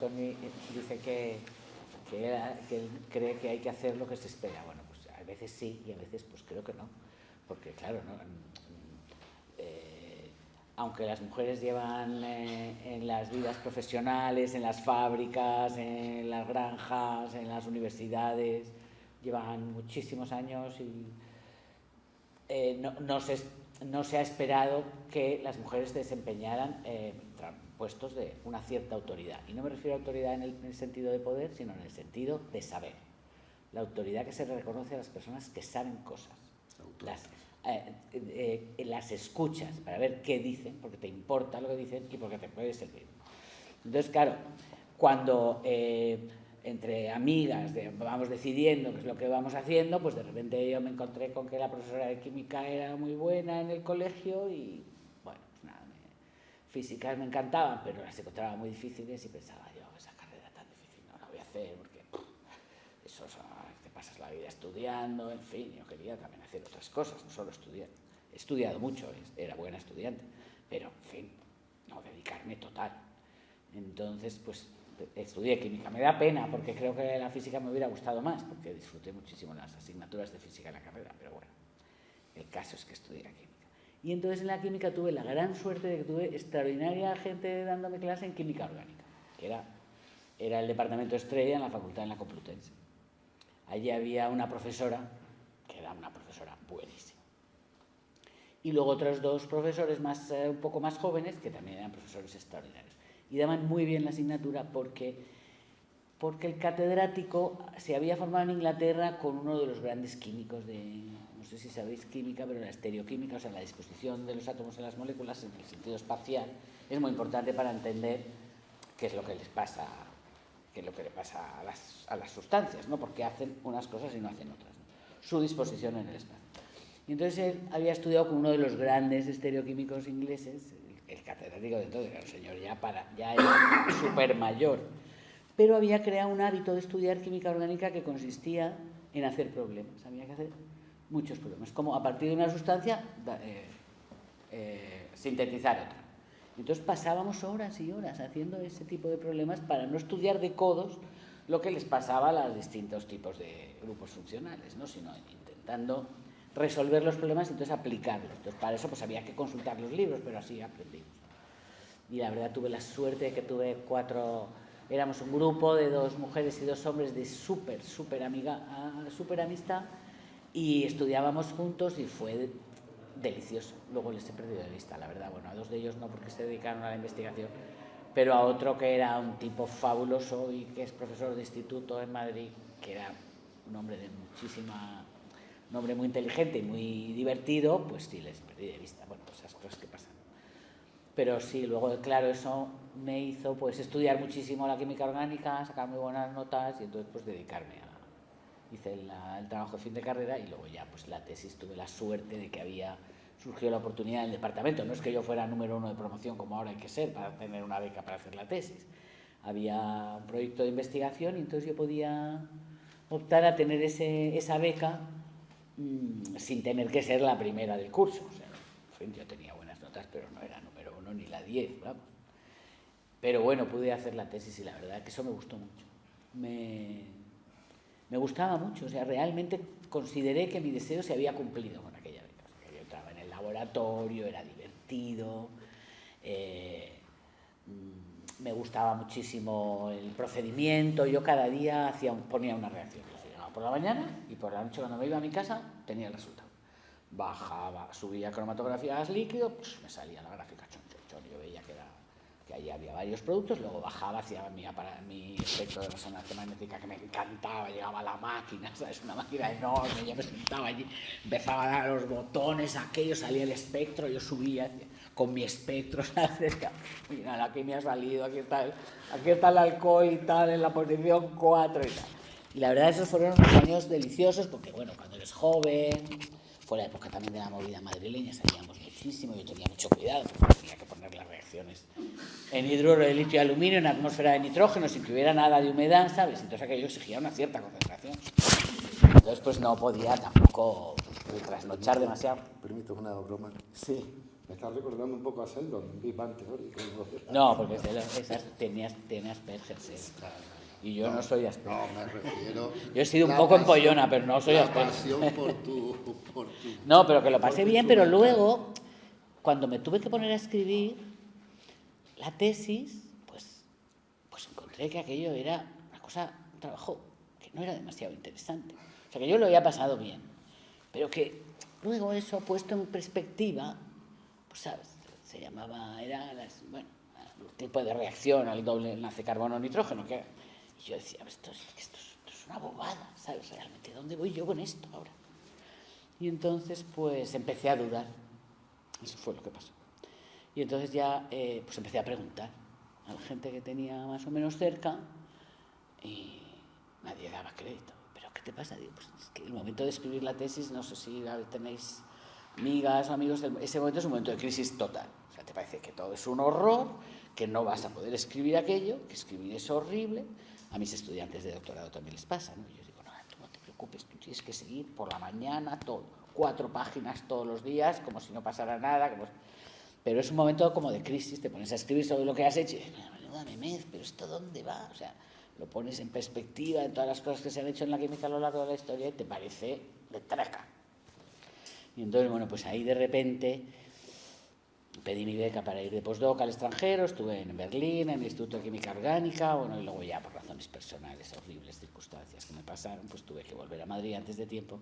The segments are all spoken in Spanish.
Tony dice que él cree que hay que hacer lo que se espera. Bueno, pues a veces sí y a veces pues creo que no. Porque claro, ¿no? Aunque las mujeres llevan en las vidas profesionales, en las fábricas, en las granjas, en las universidades, llevan muchísimos años y no se ha esperado que las mujeres desempeñaran puestos de una cierta autoridad. Y no me refiero a autoridad en el sentido de poder, sino en el sentido de saber. La autoridad que se le reconoce a las personas que saben cosas. Las escuchas para ver qué dicen, porque te importa lo que dicen y porque te puede servir. Entonces, claro, cuando entre amigas vamos decidiendo qué es lo que vamos haciendo, pues de repente yo me encontré con que la profesora de química era muy buena en el colegio y, bueno, pues nada, físicas me encantaban, pero las encontraba muy difíciles y pensaba yo, esa carrera tan difícil no la voy a hacer porque eso te pasas la vida estudiando, en fin, yo quería también hacer otras cosas, no solo estudiar. He estudiado mucho, era buena estudiante, pero, en fin, no dedicarme total. Entonces, pues, estudié química. Me da pena, porque creo que la física me hubiera gustado más, porque disfruté muchísimo las asignaturas de física en la carrera, pero bueno, el caso es que estudié química. Y entonces en la química tuve la gran suerte de que tuve extraordinaria gente dándome clase en química orgánica, que era el departamento estrella en la facultad en la Complutense. Allí había una profesora, que era una profesora buenísima. Y luego otros dos profesores un poco más jóvenes, que también eran profesores extraordinarios. Y daban muy bien la asignatura porque el catedrático se había formado en Inglaterra con uno de los grandes químicos no sé si sabéis química, pero la estereoquímica, o sea, la disposición de los átomos en las moléculas en el sentido espacial, es muy importante para entender qué es lo que les pasa, qué es lo que le pasa a las sustancias, ¿no? Porque hacen unas cosas y no hacen otras, ¿no? Su disposición en el espacio. Y entonces él había estudiado con uno de los grandes estereoquímicos ingleses, el catedrático de entonces, era un señor ya era súper mayor, pero había creado un hábito de estudiar química orgánica que consistía en hacer problemas. Había que hacer muchos problemas, como a partir de una sustancia sintetizar otra. Entonces pasábamos horas y horas haciendo ese tipo de problemas para no estudiar de codos lo que les pasaba a los distintos tipos de grupos funcionales, ¿no? Sino intentando resolver los problemas y entonces aplicarlos. Entonces, para eso pues había que consultar los libros, pero así aprendimos. Y la verdad tuve la suerte de que éramos un grupo de 2 mujeres y 2 hombres de súper amistad y estudiábamos juntos y fue delicioso. Luego les he perdido de vista, la verdad. Bueno, a 2 de ellos no, porque se dedicaron a la investigación, pero a otro que era un tipo fabuloso y que es profesor de instituto en Madrid, que era un hombre un hombre muy inteligente y muy divertido, pues sí, les perdí de vista. Bueno, pues esas cosas que pasan. Pero sí, luego, claro, eso me hizo pues estudiar muchísimo la química orgánica, sacar muy buenas notas y entonces pues dedicarme hice el trabajo de fin de carrera y luego ya pues la tesis tuve la suerte de que surgió la oportunidad en el departamento. No es que yo fuera número 1 de promoción como ahora hay que ser para tener una beca para hacer la tesis. Había un proyecto de investigación y entonces yo podía optar a tener esa beca sin tener que ser la primera del curso. O sea, en fin, yo tenía buenas notas, pero no era número 1 ni la 10, vamos. Pero bueno, pude hacer la tesis y la verdad que eso me gustó mucho. Me gustaba mucho, o sea, realmente consideré que mi deseo se había cumplido con aquella beca. O sea, que yo entraba en el laboratorio, era divertido, me gustaba muchísimo el procedimiento, yo cada día ponía una reacción. Yo llegaba por la mañana y por la noche cuando me iba a mi casa tenía el resultado. Bajaba, subía cromatografías líquido, pues me salía la gráfica chon. Yo veía que ahí había varios productos, luego bajaba hacia mi espectro de resonancia magnética que me encantaba, llegaba a la máquina, ¿sabes? Una máquina enorme, yo me sentaba allí, empezaba a dar los botones, aquello, salía el espectro, yo subía con mi espectro, ¿sabes? Mira, aquí me ha salido, aquí está el alcohol y tal, en la posición 4 y tal. Y la verdad esos fueron unos años deliciosos porque, bueno, cuando eres joven, fue la época también de la movida madrileña, salíamos muchísimo, yo tenía mucho cuidado porque tenía que poner las reacciones en hidruro de litio y aluminio, en atmósfera de nitrógeno, sin que hubiera nada de humedad, ¿sabes? Entonces aquello exigía una cierta concentración. Entonces pues no podía tampoco trasnochar demasiado. ¿Permito una broma? Sí. Me estás recordando un poco a Sheldon, en Big Bang Theory. No, porque tiene Asperger, sí. Y yo no soy Asperger. No, me refiero... Yo he sido un poco empollona, pero no soy Asperger. La pasión por tu... No, pero que lo pasé bien, pero luego, cuando me tuve que poner a escribir la tesis, pues encontré que aquello era un trabajo que no era demasiado interesante. O sea, que yo lo había pasado bien, pero que luego eso puesto en perspectiva, pues sabes, se llamaba, el tipo de reacción al doble enlace carbono-nitrógeno, que y yo decía, esto es una bobada, ¿sabes? Realmente, ¿dónde voy yo con esto ahora? Y entonces, pues empecé a dudar. Eso fue lo que pasó. Y entonces ya, pues empecé a preguntar a la gente que tenía más o menos cerca y nadie daba crédito. ¿Pero qué te pasa? Digo, pues es que el momento de escribir la tesis, no sé si tenéis amigas o amigos, ese momento es un momento de crisis total. O sea, te parece que todo es un horror, que no vas a poder escribir aquello, que escribir es horrible. A mis estudiantes de doctorado también les pasa, ¿no? Y yo digo, no, tú no te preocupes, tú tienes que seguir por la mañana todo, 4 páginas todos los días, como si no pasara nada. Pero es un momento como de crisis, te pones a escribir sobre lo que has hecho y dices, menuda memez, pero ¿esto dónde va? O sea, lo pones en perspectiva en todas las cosas que se han hecho en la química a lo largo de la historia y te parece de traca. Y entonces, bueno, pues ahí de repente pedí mi beca para ir de postdoc al extranjero, estuve en Berlín, en el Instituto de Química Orgánica, bueno, y luego ya por razones personales, horribles circunstancias que me pasaron, pues tuve que volver a Madrid antes de tiempo.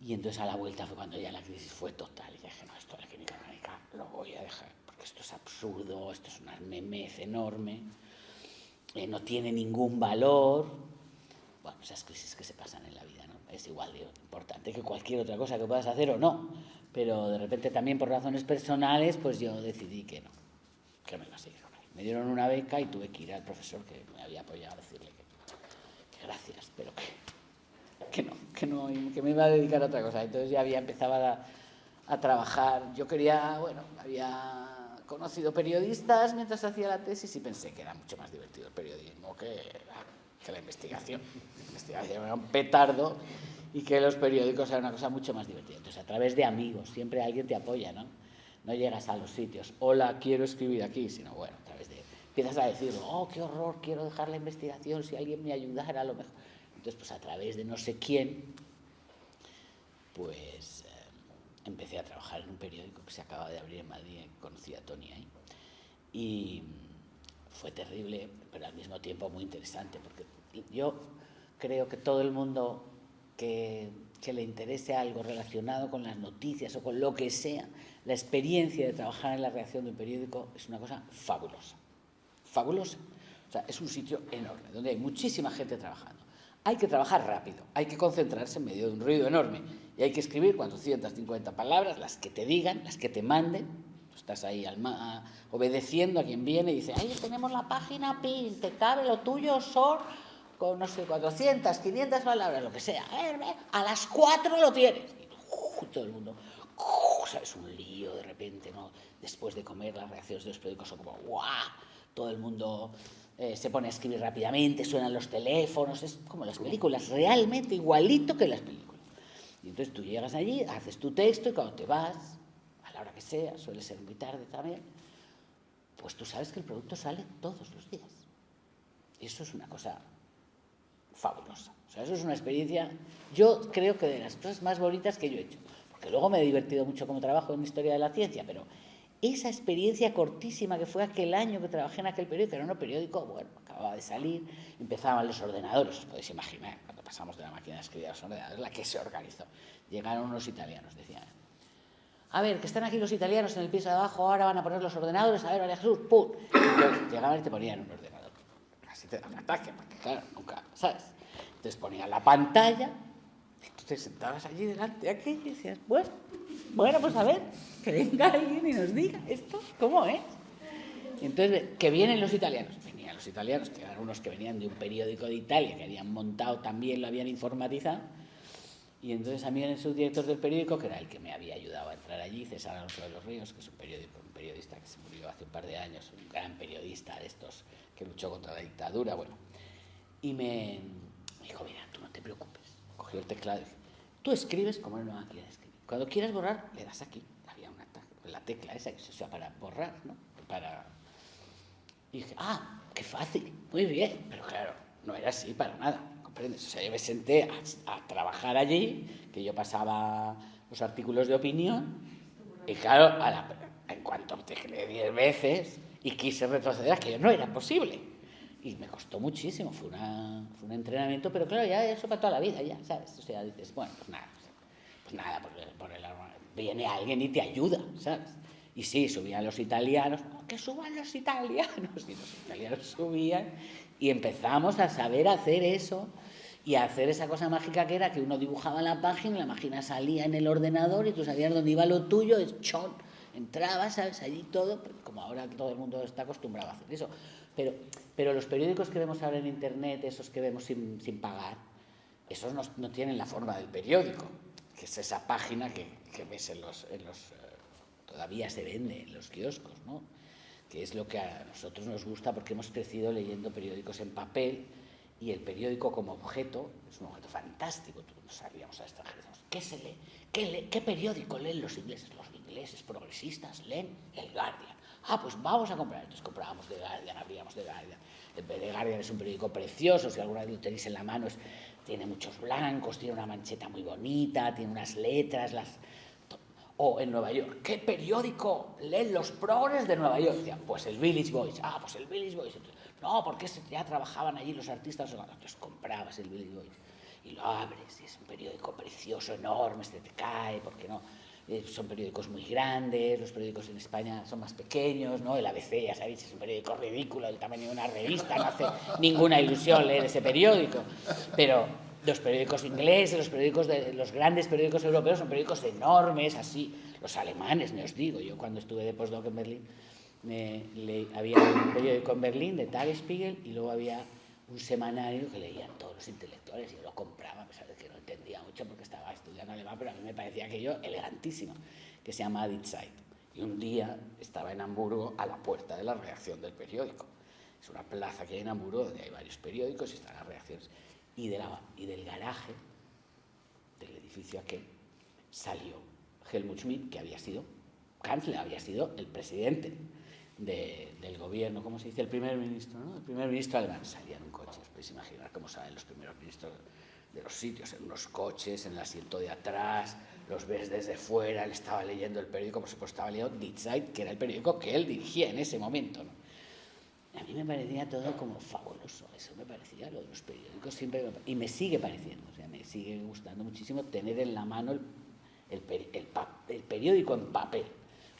Y entonces a la vuelta fue cuando ya la crisis fue total. Y dije, no, esto de la química orgánica lo voy a dejar, porque esto es absurdo, esto es una memez enorme, no tiene ningún valor. Bueno, esas crisis que se pasan en la vida, ¿no? Es igual de importante que cualquier otra cosa que puedas hacer o no. Pero de repente también por razones personales, pues yo decidí que no, que me iba a seguir con él. Me dieron una beca y tuve que ir al profesor que me había apoyado a decirle que gracias, pero que me iba a dedicar a otra cosa. Entonces ya empezaba a trabajar. Yo había conocido periodistas mientras hacía la tesis y pensé que era mucho más divertido el periodismo que la investigación. La investigación era un petardo y que los periódicos eran una cosa mucho más divertida. Entonces, a través de amigos, siempre alguien te apoya, ¿no? No llegas a los sitios, hola, quiero escribir aquí, sino, bueno, a través de... Empiezas a decir, oh, qué horror, quiero dejar la investigación, si alguien me ayudara, a lo mejor... Entonces, pues a través de no sé quién, pues empecé a trabajar en un periódico que se acaba de abrir en Madrid, conocí a Tony ahí. Y fue terrible, pero al mismo tiempo muy interesante, porque yo creo que todo el mundo que le interese algo relacionado con las noticias o con lo que sea, la experiencia de trabajar en la redacción de un periódico es una cosa fabulosa. Fabulosa. O sea, es un sitio enorme, donde hay muchísima gente trabajando. Hay que trabajar rápido, hay que concentrarse en medio de un ruido enorme y hay que escribir 450 palabras, las que te digan, las que te manden. Estás ahí obedeciendo a quien viene y dice, ahí tenemos la página, pin, te cabe lo tuyo, sor, con no sé, 400, 500 palabras, lo que sea. A las 4 lo tienes. Y todo el mundo, ¿sabes? Un lío de repente, ¿no? Después de comer, las reacciones de los periódicos son como, ¡guau! Todo el mundo se pone a escribir rápidamente, suenan los teléfonos, es como las películas, realmente igualito que las películas. Y entonces tú llegas allí, haces tu texto y cuando te vas, a la hora que sea, suele ser muy tarde también, pues tú sabes que el producto sale todos los días. Y eso es una cosa fabulosa. O sea, eso es una experiencia, yo creo que de las cosas más bonitas que yo he hecho. Porque luego me he divertido mucho como trabajo en historia de la ciencia, pero esa experiencia cortísima que fue aquel año que trabajé en aquel periódico, era un periódico, bueno, acababa de salir, empezaban los ordenadores, os podéis imaginar, cuando pasamos de la máquina de escribir a los ordenadores, la que se organizó. Llegaron unos italianos, decían, a ver, que están aquí los italianos en el piso de abajo, ahora van a poner los ordenadores, a ver, María Jesús, ¡pum! Entonces llegaban y te ponían un ordenador. Así te da un ataque, porque claro, nunca, ¿sabes? Entonces ponían la pantalla, y tú te sentabas allí delante de aquello y decías, bueno, pues a ver, que venga alguien y nos diga esto, ¿cómo es? Y entonces, que vienen los italianos. Venían los italianos, que eran unos que venían de un periódico de Italia, que habían montado, también lo habían informatizado. Y entonces a mí el subdirector del periódico, que era el que me había ayudado a entrar allí, César Alonso de los Ríos, que es un periodista que se murió hace un par de años, un gran periodista de estos que luchó contra la dictadura, bueno. Y me dijo, mira, tú no te preocupes. Cogió el teclado y dijo, tú escribes como en una máquina de escribir. Cuando quieras borrar, le das aquí. Había una la tecla esa que se usa para borrar, ¿no? Y dije, qué fácil, muy bien, pero claro, no era así para nada, ¿comprendes? O sea, yo me senté a trabajar allí, que yo pasaba los artículos de opinión, y claro, en cuanto tecleé 10 veces y quise retroceder, aquello no era posible. Y me costó muchísimo, fue un entrenamiento, pero claro, ya eso para toda la vida, ya, ¿sabes? O sea, dices, bueno, pues nada, viene alguien y te ayuda, ¿sabes? Y sí, subían los italianos, que suban los italianos, y los italianos subían, y empezamos a saber hacer eso, y a hacer esa cosa mágica que era que uno dibujaba la página salía en el ordenador y tú sabías dónde iba lo tuyo, entrabas, ¿sabes? Allí todo, como ahora todo el mundo está acostumbrado a hacer eso. Pero los periódicos que vemos ahora en internet, esos que vemos sin pagar, esos no tienen la forma del periódico, que es esa página que ves todavía se vende en los kioscos, ¿no? Que es lo que a nosotros nos gusta porque hemos crecido leyendo periódicos en papel, y el periódico como objeto es un objeto fantástico. Nos salíamos a extranjeros. ¿Qué se lee? ¿Qué periódico leen los ingleses? Los ingleses progresistas leen el Guardian. Pues vamos a comprar. Entonces comprábamos The Guardian, abríamos The Guardian. The Guardian es un periódico precioso, si alguna vez lo tenéis en la mano, tiene muchos blancos, tiene una mancheta muy bonita, tiene unas letras, O en Nueva York, ¿qué periódico leen los progres de Nueva York? Decían, pues el Village Voice. Pues el Village Voice. Entonces, no, porque ya trabajaban allí los artistas. Entonces comprabas el Village Voice y lo abres y es un periódico precioso, enorme, te cae, porque no. Son periódicos muy grandes, los periódicos en España son más pequeños, ¿no? El ABC, ya sabéis, es un periódico ridículo, del tamaño de una revista, no hace ninguna ilusión leer ese periódico. Pero los periódicos ingleses, los grandes periódicos europeos son periódicos enormes, así. Los alemanes, me os digo, yo cuando estuve de postdoc en Berlín, había un periódico en Berlín de Tagesspiegel y luego había un semanario que leían todos los intelectuales y yo lo compraba, a pesar de que no entendía mucho porque estaba estudiando alemán, pero a mí me parecía aquello elegantísimo, que se llama Die Zeit. Y un día estaba en Hamburgo a la puerta de la redacción del periódico. Es una plaza que hay en Hamburgo donde hay varios periódicos y están las redacciones. Y del garaje del edificio aquel salió Helmut Schmidt, que había sido Kanzler, había sido el presidente del gobierno, ¿cómo se dice? El primer ministro, ¿no? El primer ministro alemán. Salía en un coche, os podéis imaginar cómo salen los primeros ministros de los sitios, en unos coches, en el asiento de atrás, los ves desde fuera. Él estaba leyendo el periódico, por supuesto estaba leyendo Die Zeit, que era el periódico que él dirigía en ese momento, ¿no? A mí me parecía todo como fabuloso, eso me parecía, lo de los periódicos siempre, y me sigue pareciendo, o sea, me sigue gustando muchísimo tener en la mano el periódico en papel.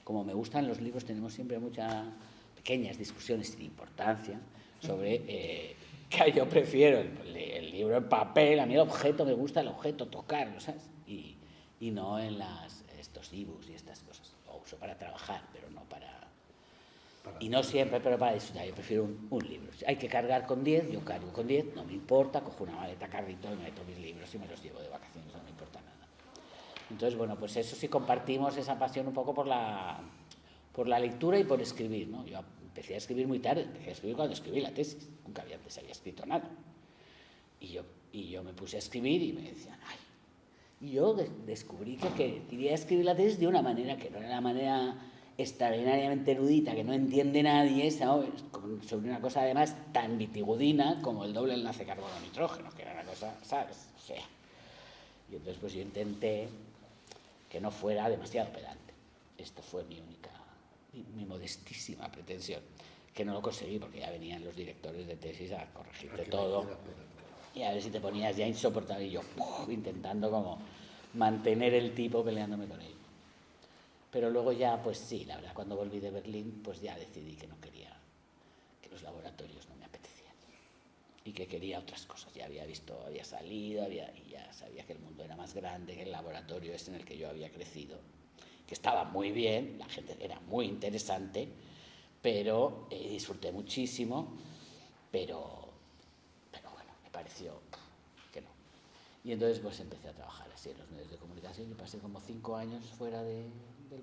Como me gustan los libros, tenemos siempre muchas pequeñas discusiones sin importancia sobre que yo prefiero el libro en papel. A mí el objeto, me gusta el objeto, tocarlo, ¿sabes? Y no en estos ebooks y estas cosas. Lo uso para trabajar, pero no para... Y no siempre, pero para disfrutar. Yo prefiero un libro. Si hay que cargar con 10, yo cargo con 10, no me importa, cojo una maleta carrito y meto mis libros y me los llevo de vacaciones, no me importa nada. Entonces, bueno, pues eso sí compartimos esa pasión un poco por la lectura y por escribir, ¿no? Yo empecé a escribir muy tarde, empecé a escribir cuando escribí la tesis, nunca antes había escrito nada. Y yo me puse a escribir y me decían, y yo descubrí que quería escribir la tesis de una manera que no era la manera extraordinariamente erudita, que no entiende nadie, ¿sabes? Sobre una cosa además tan vitigudina como el doble enlace carbono-nitrógeno, que era una cosa, ¿sabes? O sea, y entonces pues yo intenté que no fuera demasiado pedante. Esto fue mi modestísima pretensión, que no lo conseguí porque ya venían los directores de tesis a corregirte todo y a ver si te ponías ya insoportable, y yo intentando como mantener el tipo, peleándome con él. Pero luego ya, pues sí, la verdad, cuando volví de Berlín, pues ya decidí que no quería, que los laboratorios no me apetecían y que quería otras cosas. Ya había visto, había salido, y ya sabía que el mundo era más grande, que el laboratorio es en el que yo había crecido, que estaba muy bien, la gente era muy interesante, pero disfruté muchísimo, pero bueno, me pareció que no. Y entonces pues empecé a trabajar así en los medios de comunicación y pasé como 5 años fuera del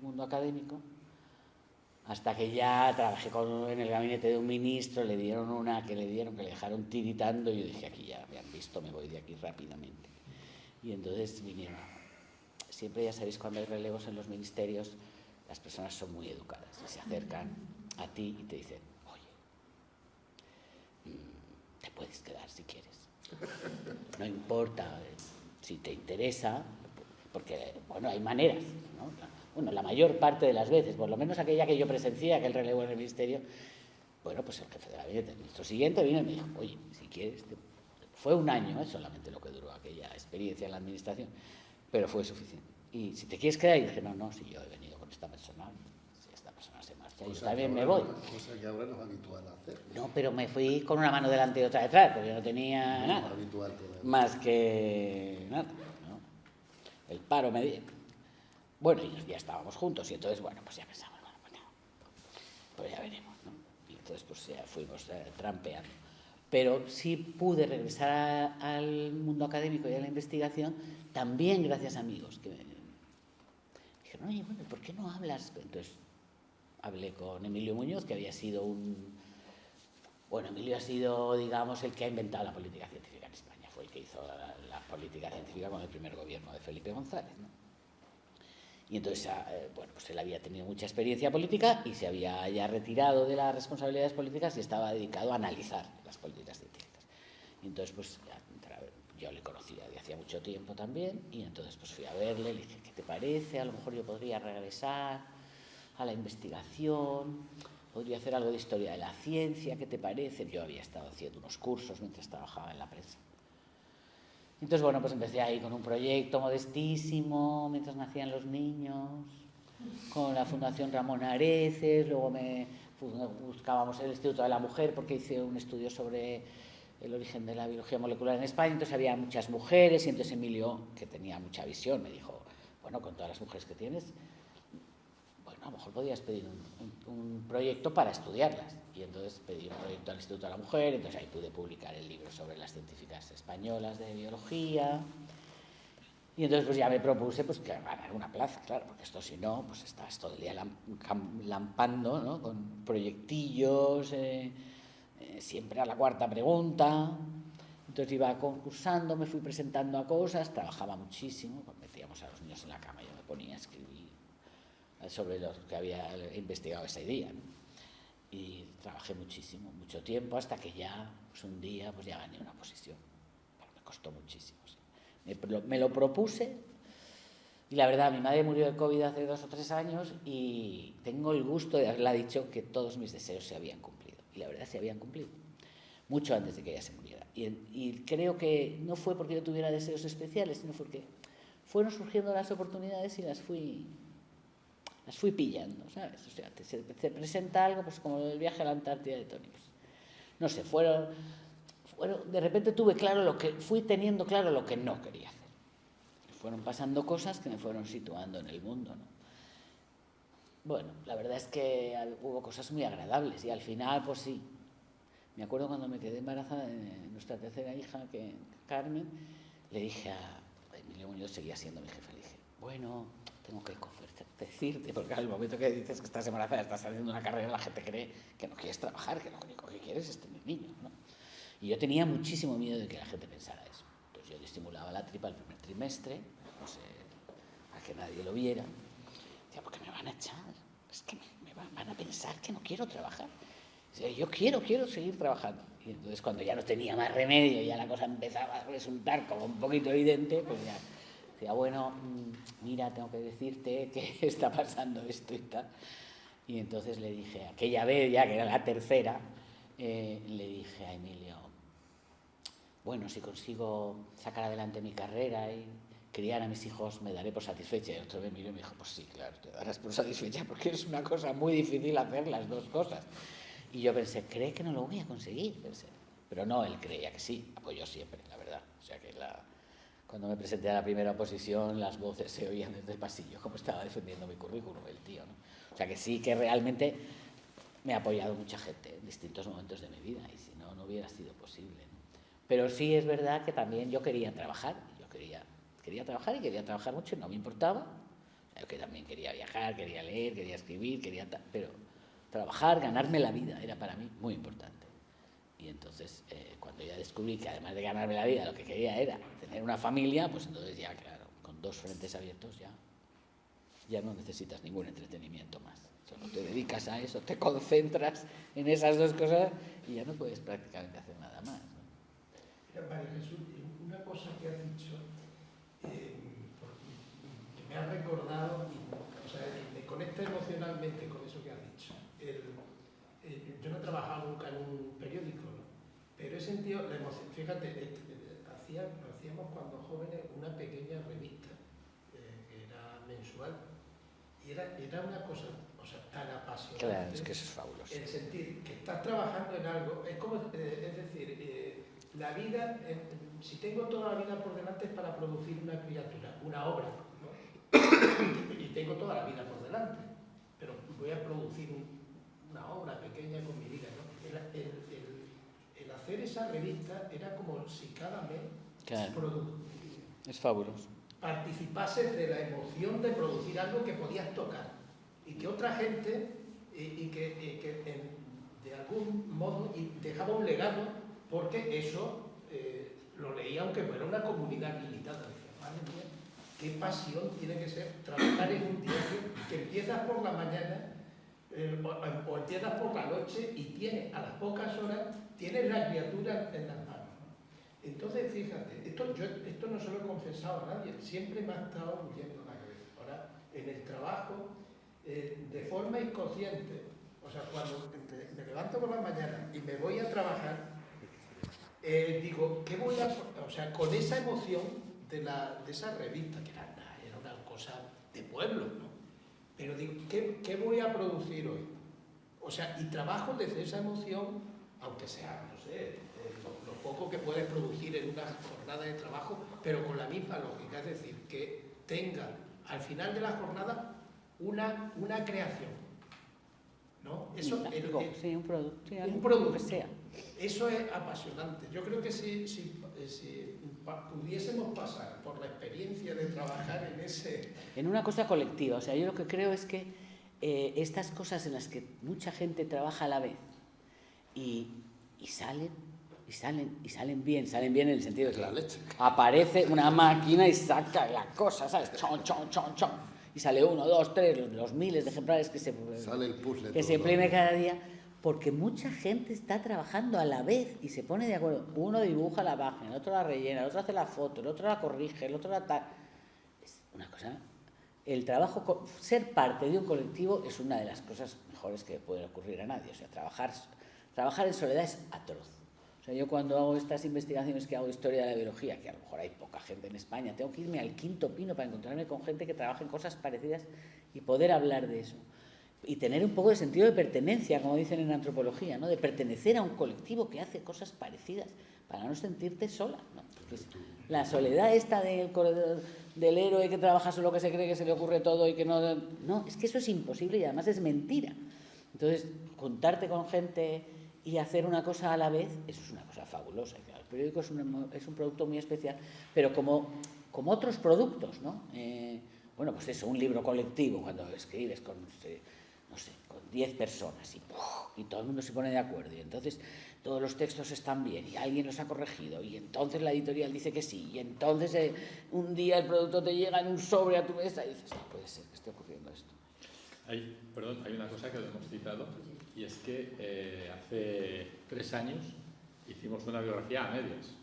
mundo académico, hasta que ya trabajé en el gabinete de un ministro, le dieron una que le dejaron tiritando, y yo dije, aquí ya me han visto, me voy de aquí rápidamente. Y entonces vinieron, siempre ya sabéis, cuando hay relevos en los ministerios, las personas son muy educadas y se acercan a ti y te dicen, oye, te puedes quedar si quieres. No importa si te interesa, porque, bueno, hay maneras, ¿no? Bueno, la mayor parte de las veces, por lo menos aquella que yo presencié, aquel relevo en el ministerio, bueno, pues el jefe de gabinete, el ministro siguiente, vino y me dijo, oye, si quieres, fue un año, solamente lo que duró aquella experiencia en la administración, pero fue suficiente. Y si te quieres quedar, y dije, no, si yo he venido con esta persona, si esta persona se marcha, yo también me voy. Cosa que ahora no es habitual hacer. No, pero me fui con una mano delante y otra detrás, porque yo no tenía No nada, es habitual todavía. más que nada, ¿no? El paro me dio. Bueno, y ya estábamos juntos, y entonces, bueno, pues ya pensamos, bueno, pues ya veremos, ¿no? Y entonces, pues ya fuimos trampeando. Pero sí pude regresar al mundo académico y a la investigación, también gracias a amigos que me dijeron, oye, bueno, ¿por qué no hablas? Entonces hablé con Emilio Muñoz, que había sido bueno, Emilio ha sido, digamos, el que ha inventado la política científica en España, fue el que hizo la política científica con el primer gobierno de Felipe González, ¿no? Y entonces, bueno, pues él había tenido mucha experiencia política y se había ya retirado de las responsabilidades políticas y estaba dedicado a analizar las políticas científicas. Y entonces, pues yo le conocía de hacía mucho tiempo también, y entonces pues fui a verle, le dije, ¿qué te parece? A lo mejor yo podría regresar a la investigación, podría hacer algo de historia de la ciencia, ¿qué te parece? Yo había estado haciendo unos cursos mientras trabajaba en la prensa. Entonces, bueno, pues empecé ahí con un proyecto modestísimo, mientras nacían los niños, con la Fundación Ramón Areces, luego buscábamos el Instituto de la Mujer porque hice un estudio sobre el origen de la biología molecular en España, entonces había muchas mujeres y entonces Emilio, que tenía mucha visión, me dijo, bueno, con todas las mujeres que tienes, bueno, a lo mejor podías pedir un proyecto para estudiarlas. Y entonces pedí un proyecto al Instituto de la Mujer, entonces ahí pude publicar el libro sobre las científicas españolas de biología. Y entonces pues ya me propuse pues que ganar una plaza, claro, porque esto si no, pues estás todo el día lampando, ¿no? Con proyectillos, siempre a la cuarta pregunta. Entonces iba concursando, me fui presentando a cosas, trabajaba muchísimo, pues metíamos a los niños en la cama y yo me ponía a escribir sobre lo que había investigado ese día, ¿no? Y trabajé muchísimo, mucho tiempo, hasta que ya, pues un día, pues ya gané una posición. Pero me costó muchísimo, sí. Me lo propuse, y la verdad, mi madre murió de COVID hace 2 o 3 años, y tengo el gusto de haberla dicho que todos mis deseos se habían cumplido. Y la verdad, se habían cumplido, mucho antes de que ella se muriera. Y creo que no fue porque yo tuviera deseos especiales, sino porque fueron surgiendo las oportunidades y las fui pillando, ¿sabes? O sea, se presenta algo, pues como el viaje a la Antártida de Tony. Pues, no sé, de repente fui teniendo claro lo que no quería hacer. Fueron pasando cosas que me fueron situando en el mundo, ¿no? Bueno, la verdad es que hubo cosas muy agradables y al final, pues sí. Me acuerdo cuando me quedé embarazada de nuestra tercera hija, que Carmen, le dije a Emilio Muñoz, seguía siendo mi jefe, le dije, bueno, tengo que decirte, porque al momento que dices que estás embarazada, estás haciendo una carrera, la gente cree que no quieres trabajar, que lo único que quieres es tener niños, ¿no? Y yo tenía muchísimo miedo de que la gente pensara eso. Entonces yo estimulaba la tripa el primer trimestre, no sé, a que nadie lo viera. Decía, porque me van a echar, es que van a pensar que no quiero trabajar. Decía, yo quiero seguir trabajando. Y entonces cuando ya no tenía más remedio, ya la cosa empezaba a resultar como un poquito evidente, pues ya decía, bueno, mira, tengo que decirte que está pasando esto y tal. Y entonces le dije, aquella vez ya que era la tercera, le dije a Emilio, bueno, si consigo sacar adelante mi carrera y criar a mis hijos, me daré por satisfecha. Y otro Emilio me dijo, pues sí, claro, te darás por satisfecha porque es una cosa muy difícil hacer las dos cosas. Y yo pensé, ¿cree que no lo voy a conseguir? Pensé. Pero no, él creía que sí, apoyó siempre, la verdad. O sea que cuando me presenté a la primera oposición, las voces se oían desde el pasillo, como estaba defendiendo mi currículum el tío, ¿no? O sea que sí que realmente me ha apoyado mucha gente en distintos momentos de mi vida, y si no, no hubiera sido posible, ¿no? Pero sí es verdad que también yo quería trabajar, quería trabajar y quería trabajar mucho y no me importaba. O sea, yo que también quería viajar, quería leer, quería escribir, pero trabajar, ganarme la vida era para mí muy importante. Y entonces, cuando ya descubrí que además de ganarme la vida, lo que quería era tener una familia, pues entonces ya, claro, con 2 frentes abiertos ya. ya no necesitas ningún entretenimiento más. Solo te dedicas a eso, te concentras en esas dos cosas y ya no puedes prácticamente hacer nada más, ¿no? María Jesús, una cosa que has dicho, que me ha recordado, o sea, me conecta emocionalmente con eso que has dicho. Yo no he trabajado nunca en un periódico, ¿no? Pero he sentido la emoción. Fíjate, hacíamos cuando jóvenes una pequeña revista, que era mensual, y era una cosa, o sea, tan apasionante. Claro, es que eso es fabuloso. El sentir que estás trabajando en algo, es como, es decir, la vida, si tengo toda la vida por delante es para producir una criatura, una obra, ¿no? Y tengo toda la vida por delante, pero voy a producir una obra pequeña con mi vida, ¿no? El hacer esa revista era como si cada mes es fabuloso. participases de la emoción de producir algo que podías tocar y que otra gente de algún modo dejaba un legado, porque eso lo leía aunque fuera una comunidad limitada. Decía, madre mía, qué pasión tiene que ser trabajar en un diario que empiezas por la mañana o empiezas por la noche y a las pocas horas tienes la criatura en las manos, ¿no? Entonces, fíjate, esto no se lo he confesado a nadie, siempre me ha estado huyendo la cabeza. Ahora, en el trabajo, de forma inconsciente, o sea, cuando me levanto por la mañana y me voy a trabajar, digo, ¿qué voy a...? O sea, con esa emoción de esa revista, que era una cosa de pueblo, ¿no? Pero digo, ¿qué voy a producir hoy? O sea, y trabajo desde esa emoción, aunque sea, no sé, lo poco que puedes producir en una jornada de trabajo, pero con la misma lógica, es decir, que tenga al final de la jornada una creación, ¿no? Eso, sí, un producto. Sí, un producto que sea. Eso es apasionante. Yo creo que si pudiésemos pasar por la experiencia de trabajar en una cosa colectiva, o sea, yo lo que creo es que estas cosas en las que mucha gente trabaja a la vez y salen bien en el sentido de que La leche. aparece una máquina y saca la cosa, ¿sabes? Chon, chon, chon, chon. Y sale 1, 2, 3, los miles de ejemplares que sale el puzzle se imprime cada día, porque mucha gente está trabajando a la vez y se pone de acuerdo. Uno dibuja la imagen, el otro la rellena, el otro hace la foto, el otro la corrige, el otro la tal. Es una cosa. El trabajo, ser parte de un colectivo es una de las cosas mejores que puede ocurrir a nadie. O sea, trabajar en soledad es atroz. O sea, yo cuando hago estas investigaciones que hago de historia de la biología, que a lo mejor hay poca gente en España, tengo que irme al Quinto Pino para encontrarme con gente que trabaja en cosas parecidas y poder hablar de eso. Y tener un poco de sentido de pertenencia, como dicen en antropología, ¿no? De pertenecer a un colectivo que hace cosas parecidas, para no sentirte sola, ¿no? Porque la soledad esta del héroe que trabaja solo, que se cree que se le ocurre todo y que no... No, es que eso es imposible y además es mentira. Entonces, juntarte con gente y hacer una cosa a la vez, eso es una cosa fabulosa. Claro, el periódico es un producto muy especial, pero como otros productos, ¿no? Bueno, pues eso, un libro colectivo, cuando escribes con 10 personas y todo el mundo se pone de acuerdo y entonces todos los textos están bien y alguien los ha corregido y entonces la editorial dice que sí y entonces un día el producto te llega en un sobre a tu mesa y dices, no puede ser que esté ocurriendo esto. Hay una cosa que lo hemos citado y es que hace 3 años hicimos una biografía a medias.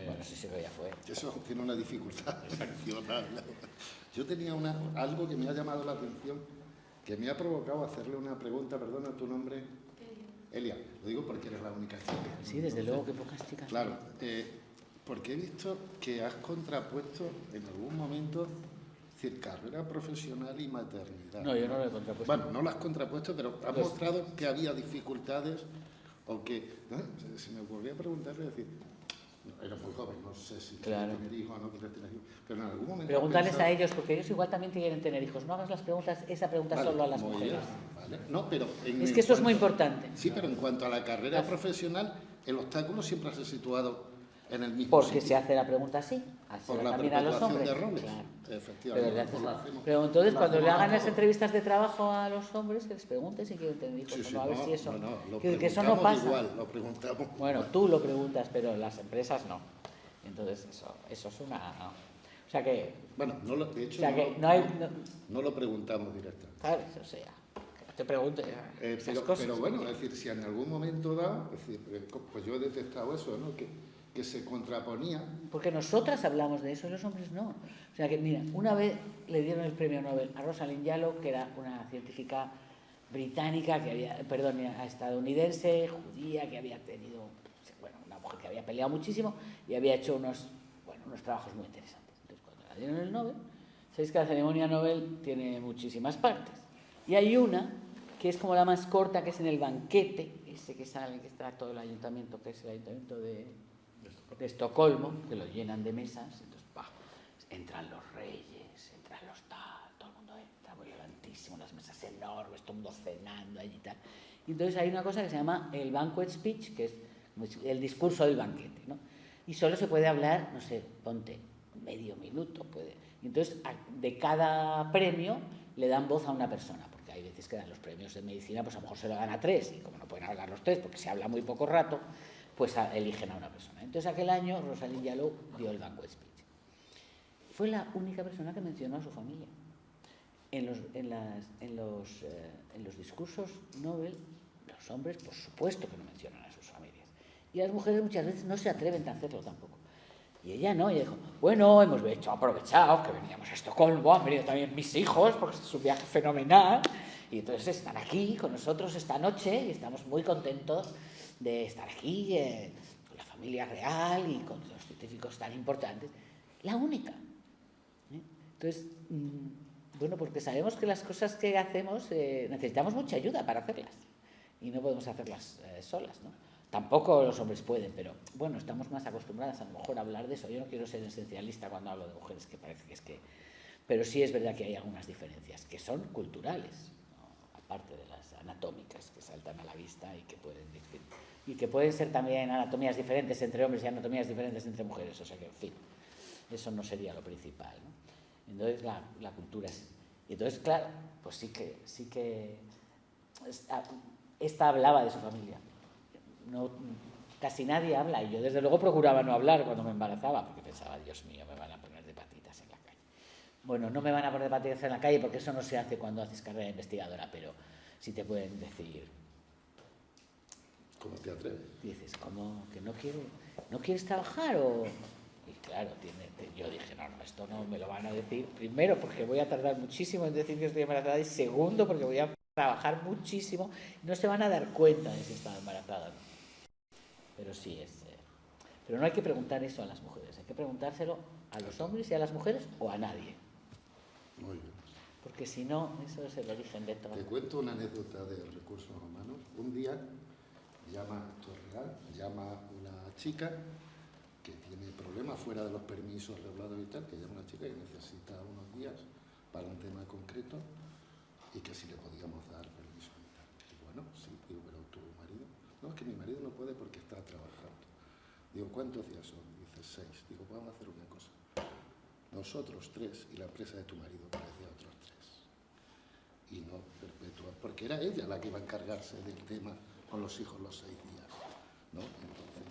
Bueno, sí, ya fue. Eso tiene una dificultad adicional. Yo tenía algo que me ha llamado la atención, que me ha provocado hacerle una pregunta. Perdona, ¿tu nombre? Elia. Lo digo porque eres la única chica. Sí, desde luego que pocas chicas. Claro, porque he visto que has contrapuesto en algún momento, es decir, carrera profesional y maternidad. No, yo no lo he contrapuesto. Bueno, no lo has contrapuesto, pero has mostrado que había dificultades o que... Se me ocurría preguntarle, decir... Era muy joven, no sé si quieres tener hijos o no quieres tener hijos, pero en algún momento... Pregúntales a ellos, porque ellos igual también quieren tener hijos. No hagas esa pregunta solo a las mujeres. Vale. No, pero es que eso es muy importante. Sí, pero en cuanto a la carrera profesional, el obstáculo siempre se ha situado en el mismo porque sitio. Se hace la pregunta así, por la también a los hombres. De roles. Claro. Efectivamente. Pero entonces, cuando le hagan las entrevistas de trabajo a los hombres, que les pregunten si quieren tener hijos o no, a ver si eso... que eso no pasa. Igual, lo preguntamos. Bueno, tú lo preguntas, pero las empresas no. Entonces, eso es una... O sea que... Bueno, de hecho, O sea que no hay... no lo preguntamos directamente. ¿Sabes? O sea, que no te preguntes esas Pero, cosas. pero bueno, es decir, si en algún momento dado, es decir, pues yo he detectado eso, ¿no? Que se contraponía. Porque nosotras hablamos de eso y los hombres no. O sea que, mira, una vez le dieron el premio Nobel a Rosalind Yalow, que era una científica británica, estadounidense, judía, que había tenido, bueno, una mujer que había peleado muchísimo y había hecho unos trabajos muy interesantes. Entonces, cuando le dieron el Nobel, sabéis que la ceremonia Nobel tiene muchísimas partes. Y hay una que es como la más corta, que es en el banquete, ese que sale, que está todo el ayuntamiento, que es el ayuntamiento de Estocolmo, que lo llenan de mesas, entonces entran los reyes, entran los tal, todo el mundo entra muy elegantísimo, las mesas enormes, todo el mundo cenando allí y tal. Y entonces hay una cosa que se llama el banquet speech, que es el discurso del banquete, ¿no? Y solo se puede hablar, no sé, ponte medio minuto, puede. Y entonces de cada premio le dan voz a una persona, porque hay veces que dan los premios de medicina, pues a lo mejor se lo dan a 3, y como no pueden hablar los 3 porque se habla muy poco rato, pues eligen a una persona. Entonces aquel año Rosalind Yalow dio el banquet speech. Fue la única persona que mencionó a su familia. En los discursos Nobel, los hombres, por supuesto que no mencionan a sus familias. Y las mujeres muchas veces no se atreven a hacerlo tampoco. Y ella no, ella dijo, bueno, hemos aprovechado que veníamos a Estocolmo, han venido también mis hijos, porque este es un viaje fenomenal, y entonces están aquí con nosotros esta noche y estamos muy contentos de estar aquí con la familia real y con los científicos tan importantes. La única. Entonces, bueno, porque sabemos que las cosas que hacemos necesitamos mucha ayuda para hacerlas y no podemos hacerlas solas, ¿no? Tampoco los hombres pueden, pero bueno, estamos más acostumbradas a lo mejor a hablar de eso. Yo no quiero ser esencialista cuando hablo de mujeres, que parece que es que... Pero sí es verdad que hay algunas diferencias que son culturales, ¿no? Aparte de las anatómicas que saltan a la vista y que pueden ser también anatomías diferentes entre hombres y anatomías diferentes entre mujeres. O sea que, en fin, eso no sería lo principal, ¿no? Entonces la cultura es... Y entonces, claro, pues sí que esta hablaba de su familia. No, casi nadie habla, y yo desde luego procuraba no hablar cuando me embarazaba, porque pensaba, Dios mío, me van a poner de patitas en la calle. Bueno, no me van a poner de patitas en la calle porque eso no se hace cuando haces carrera investigadora, pero sí te pueden decir... ¿Cómo te atreves? Dices, ¿cómo? ¿Que no quieres trabajar? Y claro, yo dije, no, esto no me lo van a decir, primero porque voy a tardar muchísimo en decir que estoy embarazada, y segundo porque voy a trabajar muchísimo y no se van a dar cuenta de si estaba embarazada, ¿no? Pero sí es... pero no hay que preguntar eso a las mujeres, hay que preguntárselo a los hombres y a las mujeres o a nadie. Muy bien. Porque si no, eso es el origen de todo. Te cuento una anécdota de recursos humanos. Un día llama una chica que tiene problemas fuera de los permisos regulados y tal, que llama una chica que necesita unos días para un tema concreto y que si le podíamos dar permiso y tal. Y bueno, sí, digo, pero tu marido... No, es que mi marido no puede porque está trabajando. Digo, ¿cuántos días son? Dice 6. Digo, pues vamos a hacer una cosa. Nosotros 3 y la empresa de tu marido parecía otros 3. Y no perpetuar, porque era ella la que iba a encargarse del tema con los hijos los 6 días, ¿no? Entonces,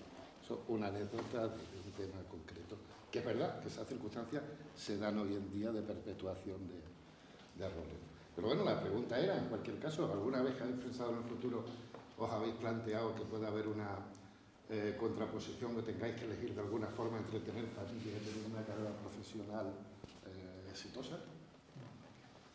eso es una anécdota de un tema concreto, que es verdad que esas circunstancias se dan hoy en día de perpetuación de roles. Pero bueno, la pregunta era, en cualquier caso, ¿alguna vez que habéis pensado en el futuro, os habéis planteado que pueda haber una contraposición, que tengáis que elegir de alguna forma entre tener familia y tener una carrera profesional exitosa?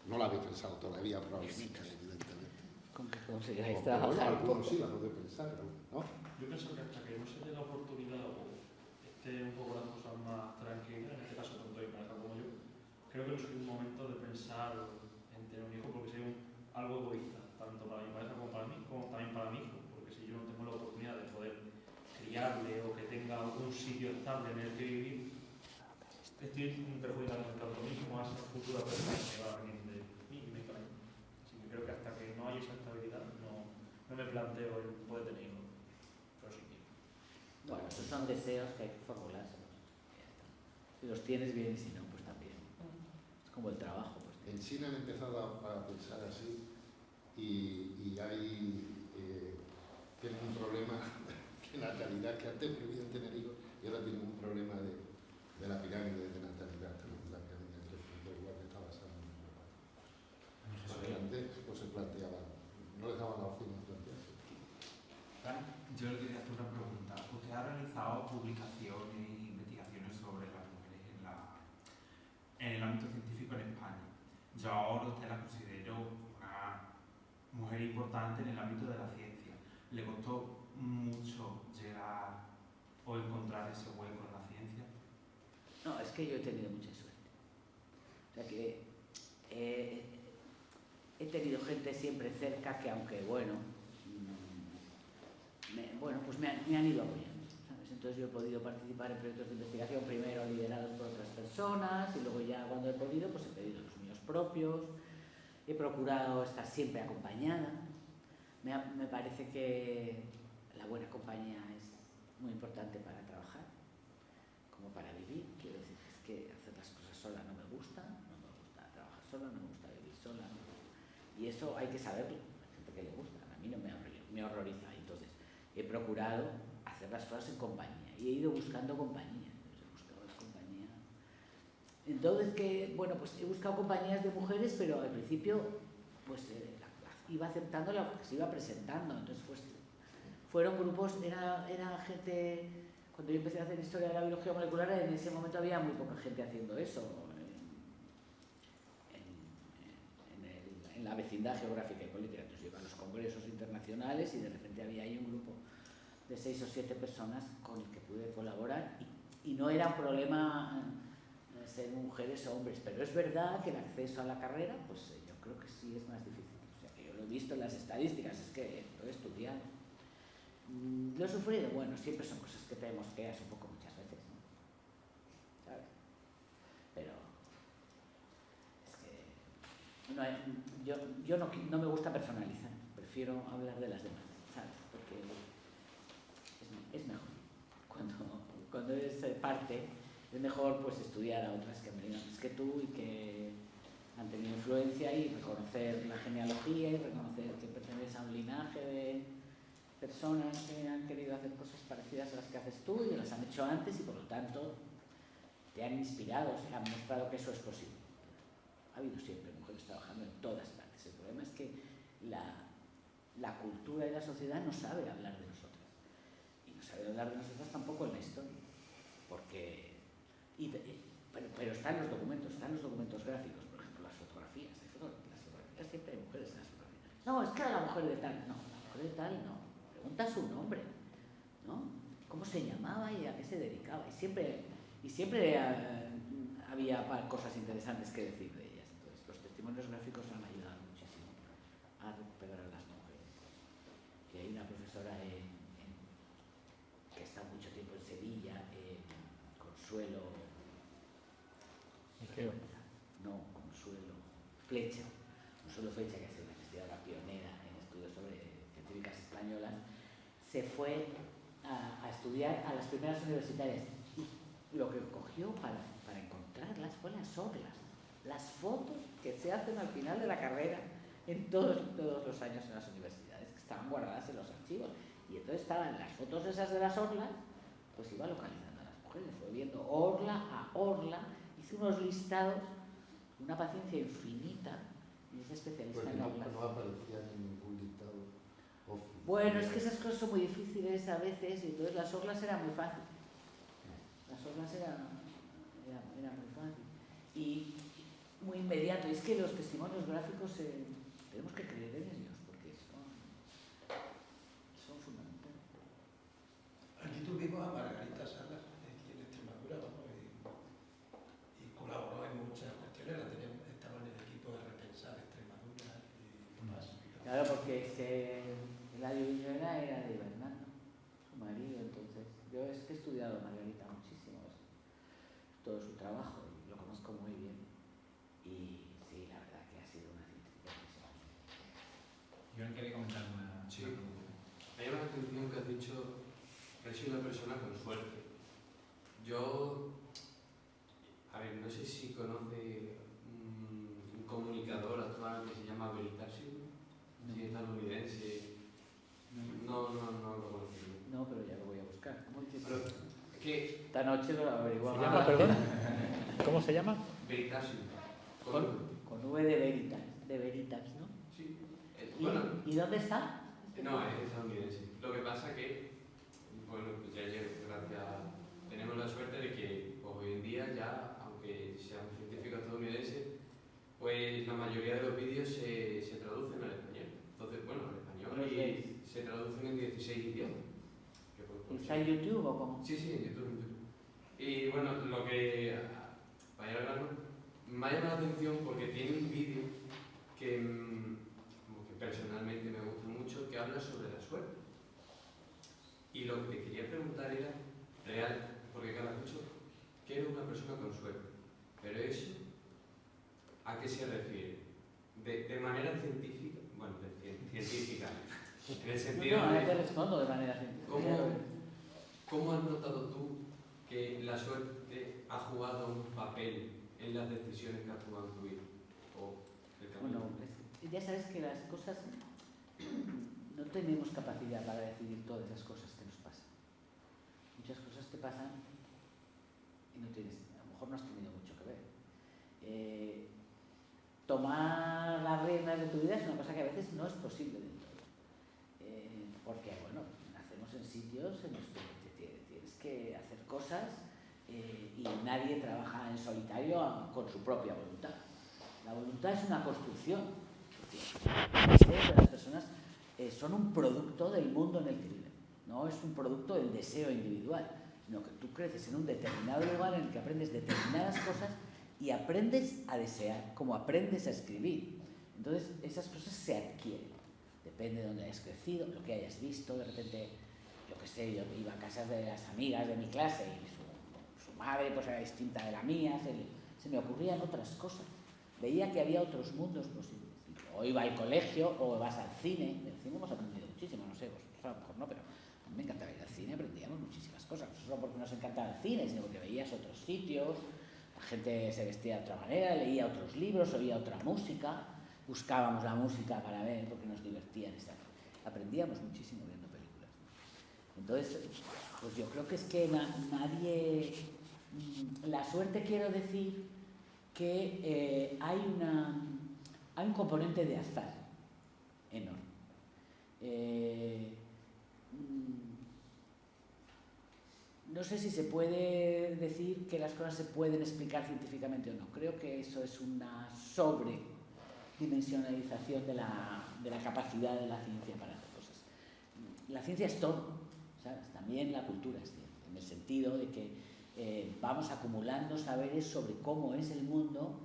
No la habéis pensado todavía, probablemente, evidentemente. Con que consigáis Bueno, trabajar un algunos poco. sí la podéis pensar, ¿no? Yo pienso que hasta que no se dé la oportunidad o esté un poco las cosas más tranquilas, en este caso tanto mi pareja como yo, creo que no es un momento de pensar en tener un hijo porque sería algo egoísta, tanto para mi pareja como para mí, como también para mi hijo, porque si yo no tengo la oportunidad de poder criarle o que tenga un sitio estable en el que vivir, estoy perjudicando tanto a mí como a esa futura persona que va a venir de mí y de mi pareja. Así que creo que hasta que no haya esa estabilidad no me planteo el poder tener hijos, pero sí quiero. Bueno, estos son deseos que hay que formulárselos. Si los tienes bien y si no, pues también. Es como el trabajo. Pues. En China han empezado a pensar así y hay tienen un problema de natalidad, que antes prohibían tener hijos y ahora tienen un problema de la pirámide de natalidad también. trabajo y no plantearse. Yo le quería hacer una pregunta. Usted ha realizado publicaciones e investigaciones sobre las mujeres en el ámbito científico en España. Yo ahora usted la considero una mujer importante en el ámbito de la ciencia. ¿Le costó mucho llegar o encontrar ese hueco en la ciencia? No, es que yo he tenido mucha suerte. O sea que he tenido gente siempre cerca que, aunque bueno, pues me han ido apoyando, ¿sabes? Entonces yo he podido participar en proyectos de investigación, primero liderados por otras personas, y luego ya cuando he podido, pues he pedido los míos propios. He procurado estar siempre acompañada. Me parece que la buena compañía es muy importante para trabajar, como para vivir. Quiero decir, es que hacer las cosas sola no me gusta trabajar sola, no me gusta vivir sola. Y eso hay que saberlo. Hay gente que le gusta, a mí no me horroriza. Entonces, he procurado hacer las cosas en compañía y he ido buscando compañía. Entonces, pues he buscado compañías de mujeres, pero al principio pues iba aceptando lo que se iba presentando. Entonces, pues fueron grupos, era gente. Cuando yo empecé a hacer historia de la biología molecular, en ese momento había muy poca gente haciendo eso en la vecindad geográfica y política. Entonces yo iba a los congresos internacionales y de repente había ahí un grupo de 6 o 7 personas con el que pude colaborar y no era un problema ser mujeres o hombres, pero es verdad que el acceso a la carrera, pues yo creo que sí es más difícil. O sea, que yo lo he visto en las estadísticas, es que lo he estudiado. Lo he sufrido, bueno, siempre son cosas que tenemos que hacer un poco muchas veces, ¿no? ¿Sabes? Pero es que yo no me gusta personalizar, prefiero hablar de las demás, ¿sabes? Porque es mejor. Cuando eres parte, es mejor pues estudiar a otras que han venido antes que tú y que han tenido influencia y reconocer la genealogía y reconocer que perteneces a un linaje de personas que han querido hacer cosas parecidas a las que haces tú y las han hecho antes y por lo tanto te han inspirado, se han mostrado que eso es posible. Ha habido siempre mujeres trabajando en todas partes. El problema es que la cultura y la sociedad no sabe hablar de nosotras. Y no sabe hablar de nosotras tampoco en la historia. Pero están los documentos gráficos, por ejemplo, las fotografías. Las fotografías siempre hay mujeres en las fotografías. No, es que era la mujer de tal. No, la mujer de tal no. Pregunta su nombre, ¿no? ¿Cómo se llamaba y a qué se dedicaba? Y siempre había cosas interesantes que decir de ellas. Entonces, los testimonios gráficos han ayudado muchísimo a recuperar a las mujeres. Y hay una profesora que está mucho tiempo en Sevilla, Consuelo Flecha, que es una investigadora pionera en estudios sobre científicas españolas, se fue a estudiar a las primeras universitarias y lo que cogió para encontrarlas fue las orlas, las fotos que se hacen al final de la carrera en todos los años en las universidades, que estaban guardadas en los archivos. Y entonces estaban las fotos esas de las orlas, pues iba localizando a las mujeres, fue viendo orla a orla, hizo unos listados, una paciencia infinita, y es especialista en orlas. No aparecía ningún listado oficial. Bueno, es que esas cosas son muy difíciles a veces, y entonces las orlas eran muy fácil. Las orlas eran muy fácil. Y muy inmediato. Y es que los testimonios gráficos tenemos que creer en ellos, porque son fundamentales. Aquí tuvimos a Margarita Salas, aquí en Extremadura, y colaboró en muchas cuestiones. Estaba en el equipo de Repensar Extremadura y más. Claro, porque Eladio Viñuela era de Ibernando, su marido. Entonces, yo es que he estudiado a Margarita muchísimo, todo su trabajo, y lo conozco muy bien. Y sí, la verdad que ha sido una científica impresionante. Yo le quería comentar una... Sí. Me llama la atención que has dicho que has sido una persona con suerte. Yo, a ver, no sé si conoce un comunicador actual que se llama Veritasium, sí, estadounidense. No lo conocí. No, pero ya lo voy a buscar. Pero, ¿qué? Esta noche lo averiguamos. ¿Se llama, perdón? ¿Cómo se llama? Veritasium. Con V de Veritas, ¿no? Sí. ¿Y dónde está? No, es estadounidense. Lo que pasa que, bueno, pues ya tenemos la suerte de que pues, hoy en día ya, aunque sea un científico estadounidense, pues la mayoría de los vídeos se traducen al español. Entonces, bueno, al español y se traducen en 16 idiomas. Que, pues, ¿Está en YouTube o cómo? Sí, en YouTube. Y bueno, lo que, para ir al grano, me ha llamado la atención porque tiene un vídeo que, como que personalmente me gusta mucho, que habla sobre la suerte. Y lo que te quería preguntar era, real, porque claro, has dicho que eres una persona con suerte, pero eso, ¿a qué se refiere? De manera científica, bueno, científica, en el sentido No, de... te respondo de manera científica. ¿Cómo has notado tú que la suerte ha jugado un papel en las decisiones que has tomado en tu vida? O el camino? Bueno, ya sabes que las cosas, no tenemos capacidad para decidir todas esas cosas que nos pasan. Muchas cosas te pasan y no tienes, a lo mejor no has tenido mucho que ver. Tomar las riendas de tu vida es una cosa que a veces no es posible del todo. Porque, bueno, nacemos en sitios en los que tienes que hacer cosas y nadie trabaja en solitario con su propia voluntad. La voluntad es una construcción. Las personas son un producto del mundo en el que viven, no es un producto del deseo individual, sino que tú creces en un determinado lugar en el que aprendes determinadas cosas y aprendes a desear, como aprendes a escribir. Entonces, esas cosas se adquieren. Depende de dónde hayas crecido, lo que hayas visto. De repente, yo qué sé, yo iba a casas de las amigas de mi clase y su madre pues era distinta de la mía, se me ocurrían otras cosas. Veía que había otros mundos posibles. O iba al colegio o vas al cine. Del cine hemos aprendido muchísimo, no sé, vosotros a lo mejor no, pero a mí me encantaba ir al cine, aprendíamos muchísimas cosas. No solo porque nos encantaba el cine, sino porque veías otros sitios, la gente se vestía de otra manera, leía otros libros, oía otra música, buscábamos la música para ver porque nos divertían. Aprendíamos muchísimo viendo películas. Entonces, pues yo creo que es que nadie... La suerte, quiero decir que hay un componente de azar enorme. No sé si se puede decir que las cosas se pueden explicar científicamente o no. Creo que eso es una sobredimensionalización de la capacidad de la ciencia para hacer cosas. La ciencia es todo, ¿sabes? También la cultura es ciencia, en el sentido de que vamos acumulando saberes sobre cómo es el mundo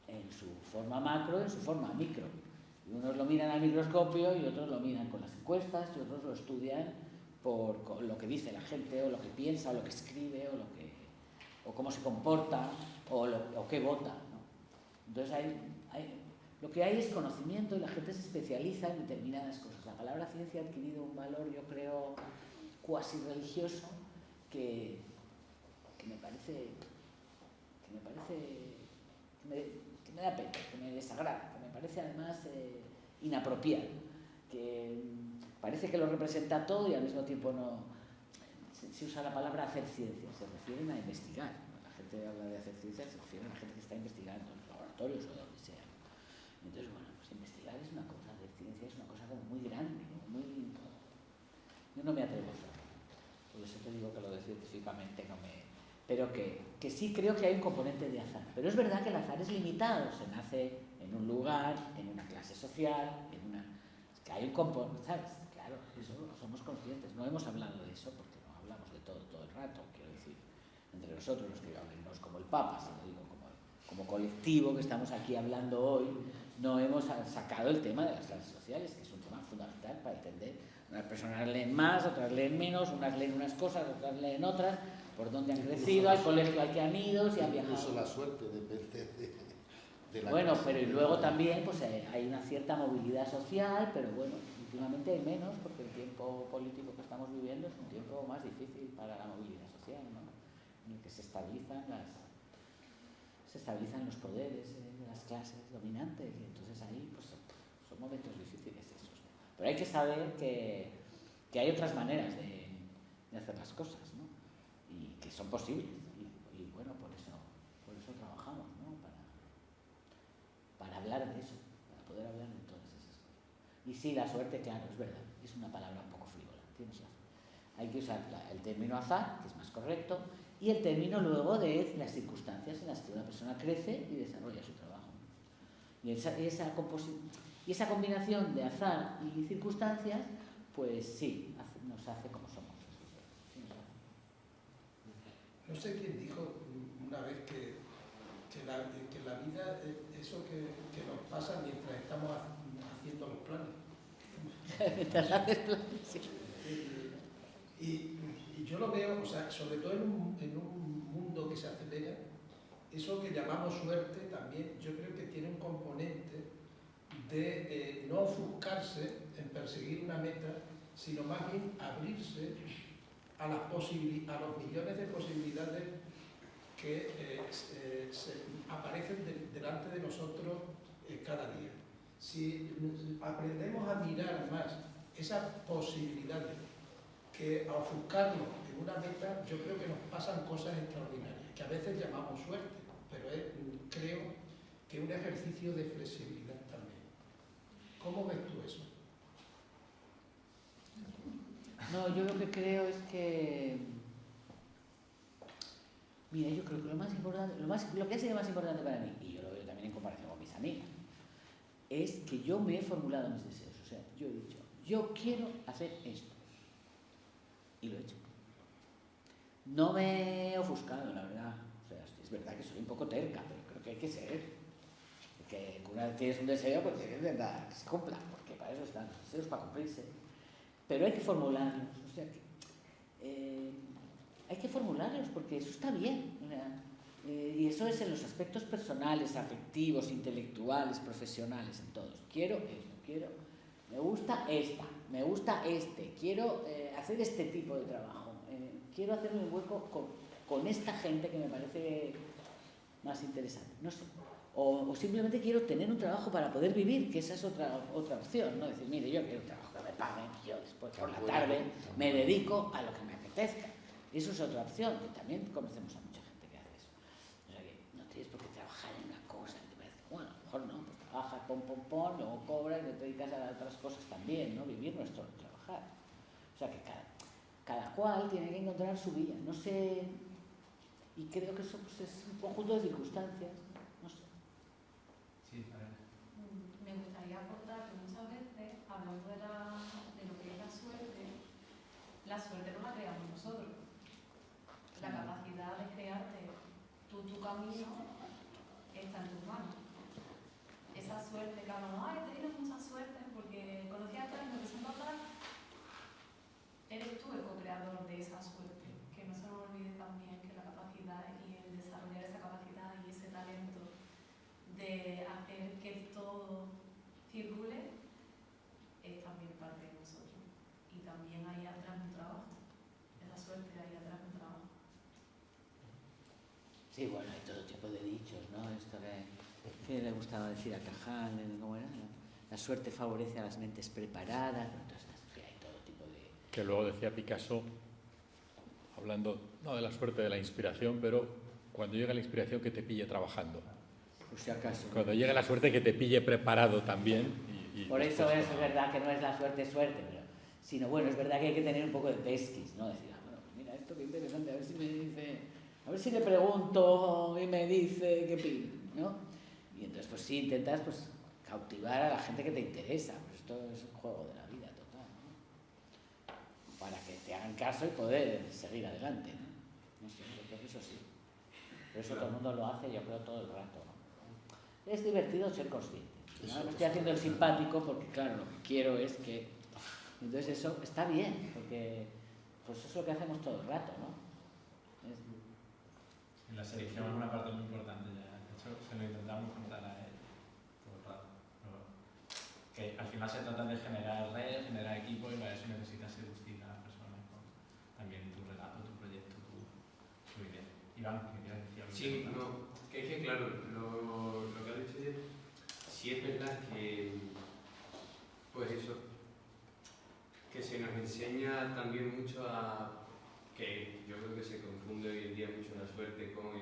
en su forma macro y en su forma micro. Y unos lo miran al microscopio y otros lo miran con las encuestas y otros lo estudian por lo que dice la gente o lo que piensa o lo que escribe o cómo se comporta o qué vota, ¿no? Entonces lo que hay es conocimiento y la gente se especializa en determinadas cosas. La palabra ciencia ha adquirido un valor, yo creo, cuasi religioso que me da pena, que me desagrada, que me parece además inapropiado, que parece que lo representa todo y al mismo tiempo no. Se usa la palabra hacer ciencia, se refieren a investigar. La gente habla de hacer ciencia, se refiere a la gente que está investigando en los laboratorios o donde sea. Entonces, bueno, pues investigar es una cosa, hacer ciencia es una cosa como muy grande, como muy... Yo no me atrevo a hacerlo. Por eso te digo que lo de científicamente no me... Pero que sí creo que hay un componente de azar. Pero es verdad que el azar es limitado. Se nace en un lugar, en una clase social, Es que hay un componente, ¿sabes? Claro, eso somos conscientes. No hemos hablado de eso porque no hablamos de todo el rato. Quiero decir, entre nosotros los que no es como el Papa, sino digo como colectivo que estamos aquí hablando hoy, no hemos sacado el tema de las clases sociales, que es un tema fundamental para entender. Unas personas leen más, otras leen menos, unas leen unas cosas, otras leen otras, por dónde han crecido, al colegio al que han ido, si han viajado. Incluso la suerte depende de la Bueno, clase. pero y luego también pues hay una cierta movilidad social, pero bueno, últimamente hay menos porque el tiempo político que estamos viviendo es un tiempo más difícil para la movilidad social, ¿no? En el que se estabilizan los poderes de las clases dominantes y entonces ahí pues son momentos difíciles esos. Pero hay que saber que hay otras maneras de hacer las cosas, ¿no? Y que son posibles y bueno, por eso trabajamos, ¿no? Para hablar de eso, para poder hablar de todas esas cosas. Y sí, la suerte, claro, es verdad, es una palabra un poco frívola, tienes razón. Hay que usar el término azar, que es más correcto, y el término luego de las circunstancias en las que una persona crece y desarrolla su trabajo. Y esa combinación de azar y circunstancias, pues sí, nos hace como somos. No sé quién dijo una vez que la vida es eso que nos pasa mientras estamos haciendo los planes. Mientras haces planes, sí. Y yo lo veo, o sea, sobre todo en un mundo que se acelera, eso que llamamos suerte también, yo creo que tiene un componente de no ofuscarse en perseguir una meta, sino más bien abrirse a los millones de posibilidades que aparecen delante de nosotros cada día. Si aprendemos a mirar más esas posibilidades que a ofuscarnos en una meta, yo creo que nos pasan cosas extraordinarias, que a veces llamamos suerte, pero creo que es un ejercicio de flexibilidad también. ¿Cómo ves tú eso? No, yo lo que creo es que... Mira, yo creo que lo más importante, lo que ha sido más importante para mí, y yo lo veo también en comparación con mis amigas, es que yo me he formulado mis deseos. O sea, yo he dicho, yo quiero hacer esto. Y lo he hecho. No me he ofuscado, la verdad. O sea, es verdad que soy un poco terca, pero creo que hay que ser. Porque una vez tienes un deseo, pues tienes que intentar que se cumpla, porque para eso están los deseos, para cumplirse. Pero hay que formularlos. O sea, hay que formularlos porque eso está bien. Y eso es en los aspectos personales, afectivos, intelectuales, profesionales, en todos. Quiero esto, me gusta esta, me gusta este, quiero hacer este tipo de trabajo, quiero hacerme un hueco con esta gente que me parece más interesante, no sé. O simplemente quiero tener un trabajo para poder vivir, que esa es otra opción, ¿no? Decir, mire, yo quiero un trabajo que me paguen, yo después por la tarde me dedico a lo que me apetezca. Eso es otra opción, que también conocemos a mucha gente que hace eso. O sea que no tienes por qué trabajar en una cosa que te parece, bueno, a lo mejor no, pues trabajas, pon, luego cobras y te dedicas a otras cosas también, ¿no? Vivir no es todo trabajar. O sea que cada cual tiene que encontrar su vía, no sé, y creo que eso pues, es un conjunto de circunstancias, no sé. Sí, a ver. Me gustaría aportar que muchas veces, hablando de lo que es la suerte no la creamos nosotros. La capacidad de crearte tu camino está en tus manos. Esa suerte que hablamos, he tenido mucha suerte porque conocí a tal, me presento a tal, eres tú el co-creador de esa suerte. Que no se nos olvide también que la capacidad y el desarrollar esa capacidad y ese talento de hacer que todo circule es también parte de nosotros. Y también ahí atrás un trabajo. Esa suerte ahí atrás un trabajo. Sí, bueno, hay todo tipo de dichos, ¿no? Esto que le gustaba decir a Cajal, ¿cómo era? La suerte favorece a las mentes preparadas, entonces hay todo tipo de... Que luego decía Picasso, hablando no de la suerte de la inspiración, pero cuando llega la inspiración que te pille trabajando. Por si acaso. Cuando llega la suerte que te pille preparado también. Por eso es verdad que no es la suerte, pero sino bueno, es verdad que hay que tener un poco de pesquis, ¿no? Decir, bueno, mira, esto qué interesante, a ver si me dice, a ver si le pregunto y me dice qué pide, ¿no? Y entonces pues sí intentas pues cautivar a la gente que te interesa, pues esto es un juego de la vida total, ¿no? Para que te hagan caso y poder seguir adelante, ¿no? No sé, yo creo que eso sí. Por eso todo el mundo lo hace, yo creo, todo el rato, ¿no? Es divertido ser consciente. ¿No? Me estoy haciendo el simpático porque, claro, lo que quiero es que... Entonces eso está bien, porque pues eso es lo que hacemos todo el rato, ¿no? La selección es una parte muy importante ya. De hecho, se lo intentamos contar a él todo el rato. Que al final se trata de generar redes, generar equipo y para eso necesitas seducir a las personas con también tu relato, tu proyecto, tu idea. Iván, ¿qué quieres decir? Sí, no, que es que claro, lo que has dicho ayer, sí es verdad que, pues eso, que se nos enseña también mucho que yo creo que se confunde hoy en día mucho la suerte con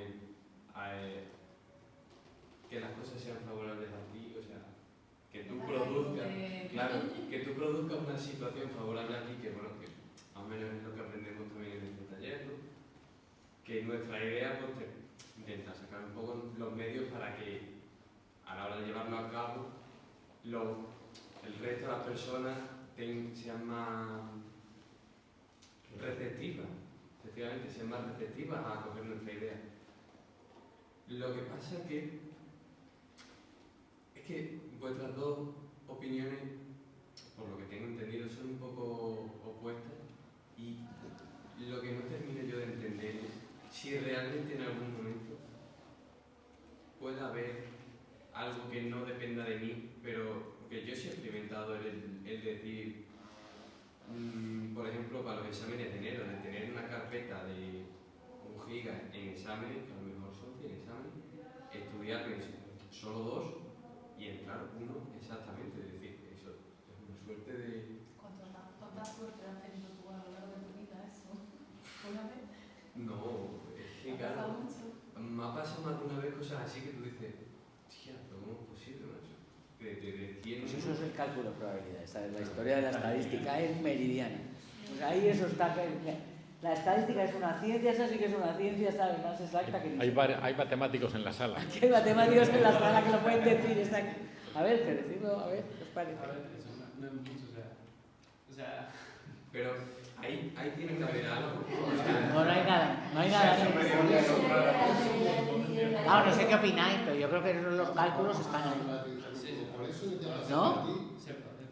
que las cosas sean favorables a ti, o sea, que tú produzcas, claro, que tú produzcas una situación favorable aquí, que bueno, que más o menos es lo que aprendemos también en este taller, ¿no? Que nuestra idea pues intenta sacar un poco los medios para que a la hora de llevarlo a cabo el resto de las personas sean más receptivas, efectivamente, sean más receptivas a acoger nuestra idea. Lo que pasa es que vuestras dos opiniones, por lo que tengo entendido, son un poco opuestas y lo que no termino yo de entender es si realmente en algún momento puede haber algo que no dependa de mí, pero que yo sí he experimentado el decir, por ejemplo, para los exámenes de enero, de tener una carpeta de 1 giga en exámenes, que a lo mejor son 100 exámenes, estudiarme solo 2 y entrar 1 exactamente, es decir, eso es una suerte de... ¿Cuánta suerte has tenido tú a lo largo de tu vida eso? ¿Una vez? No, es que ¿Ha pasado claro, mucho? me ha pasado más de una vez cosas así que tú dices, tía, ¿cómo es posible, macho? De 100... Pues eso es el cálculo de probabilidades, ¿sabes? La historia de la estadística es meridiana. Pues ahí eso está... La estadística es una ciencia, esa sí que es una ciencia, ¿sabes? Más exacta que... Hay matemáticos en la sala. Aquí hay matemáticos en la sala que lo pueden decir, exacto. A ver, que decirlo, a ver, ¿qué os parece? A ver, eso no es mucho, o sea... Pero ahí tiene que haber algo. No, no hay nada, no hay nada. Ah, no sé qué opináis, pero yo creo que los cálculos están ahí. Por eso ya ¿No? aquí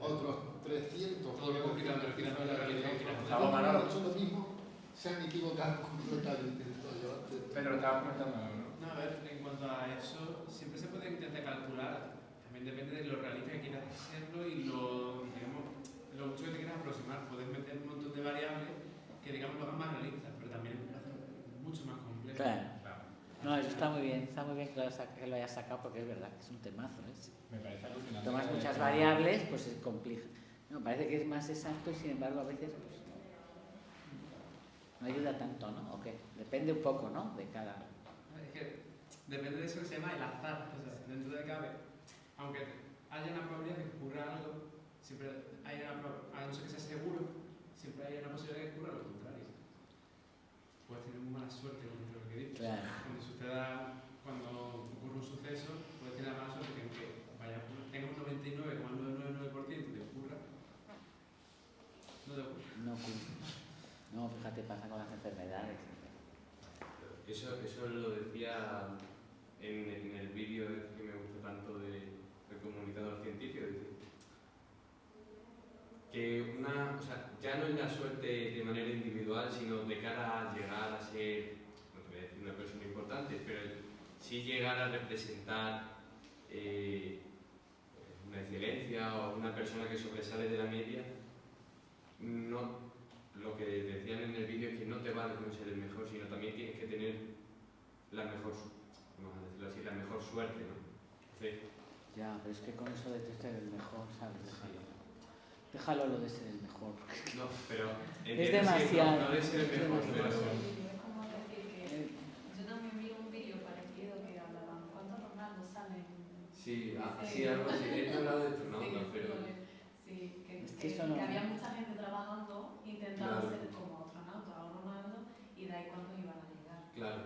otros 300 Todo lo complicado, pero al final no es la realidad. han hecho lo mismo, se han equivocado completamente. Pero estaba comentando algo, ¿no? No, a ver, en cuanto a eso, siempre se puede intentar calcular, también depende de lo realista que quieras hacerlo y lo mucho que te quieras aproximar. Puedes meter un montón de variables que, digamos, lo hagan más realistas, pero también lo hacen mucho más complejo. Claro. No, eso está muy bien que lo hayas sacado porque es verdad que es un temazo. Me parece alucinante. Tomas muchas variables, pues es complejo. No, parece que es más exacto y sin embargo a veces pues, no ayuda tanto, ¿no? ¿O qué? Depende un poco, ¿no? De cada... Es que depende de eso que se llama el azar. O sea, dentro de cabe, aunque haya una probabilidad de que ocurra algo, siempre hay una probabilidad, a no ser que sea seguro, siempre hay una posibilidad de que ocurra lo contrario. Puedes tener muy mala suerte con lo que dices. Claro. Cuando ocurre un suceso, puedes tener la mala suerte que aunque tengas un 99,999% de ocurra, no te ocurre. No ocurre. No, fíjate, pasa con las enfermedades. Eso lo decía en el vídeo que me gusta tanto del comunicador científico. Que o sea, ya no es la suerte de manera individual, sino de cara a llegar a ser, no te voy a decir una persona importante, pero sí llegar a representar una excelencia o una persona que sobresale de la media. No, lo que decían en el vídeo es que no te vale con ser el mejor, sino también tienes que tener la mejor, vamos a decirlo así, la mejor suerte, ¿no? Sí. Ya, pero es que con eso de ser el mejor, ¿sabes? Déjalo lo de ser el mejor. No, pero Es demasiado. No de ser el mejor, pero... Es como decir que yo también vi un vídeo parecido que hablaba cuántos Ronaldo salen. Sí, algo así. He hablado de astronautas, pero... Sí, eso no... que había mucha gente trabajando intentando Claro. ser como astronauta o Ronaldo y de ahí cuántos iban a llegar. Claro.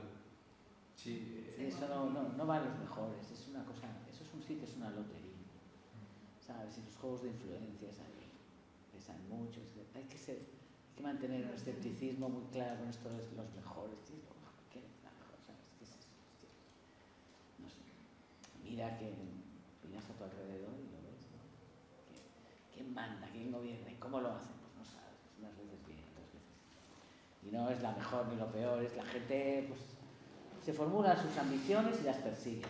Sí. Eso no va a los mejores, es una cosa, eso es un sitio, es una lotería. ¿Sabes? Y los juegos de influencias ahí pesan mucho, hay que mantener un escepticismo muy claro con esto de los mejores, tío. ¿Quién es la mejor? ¿Sabes? ¿Qué es eso? No sé. Mira que miras a tu alrededor y lo ves, ¿no? ¿Quién manda? ¿Quién gobierna? ¿Y cómo lo hacen? Pues no sabes, unas veces bien, otras veces. Y no es la mejor ni lo peor, es la gente, pues, se formulan sus ambiciones y las persigue.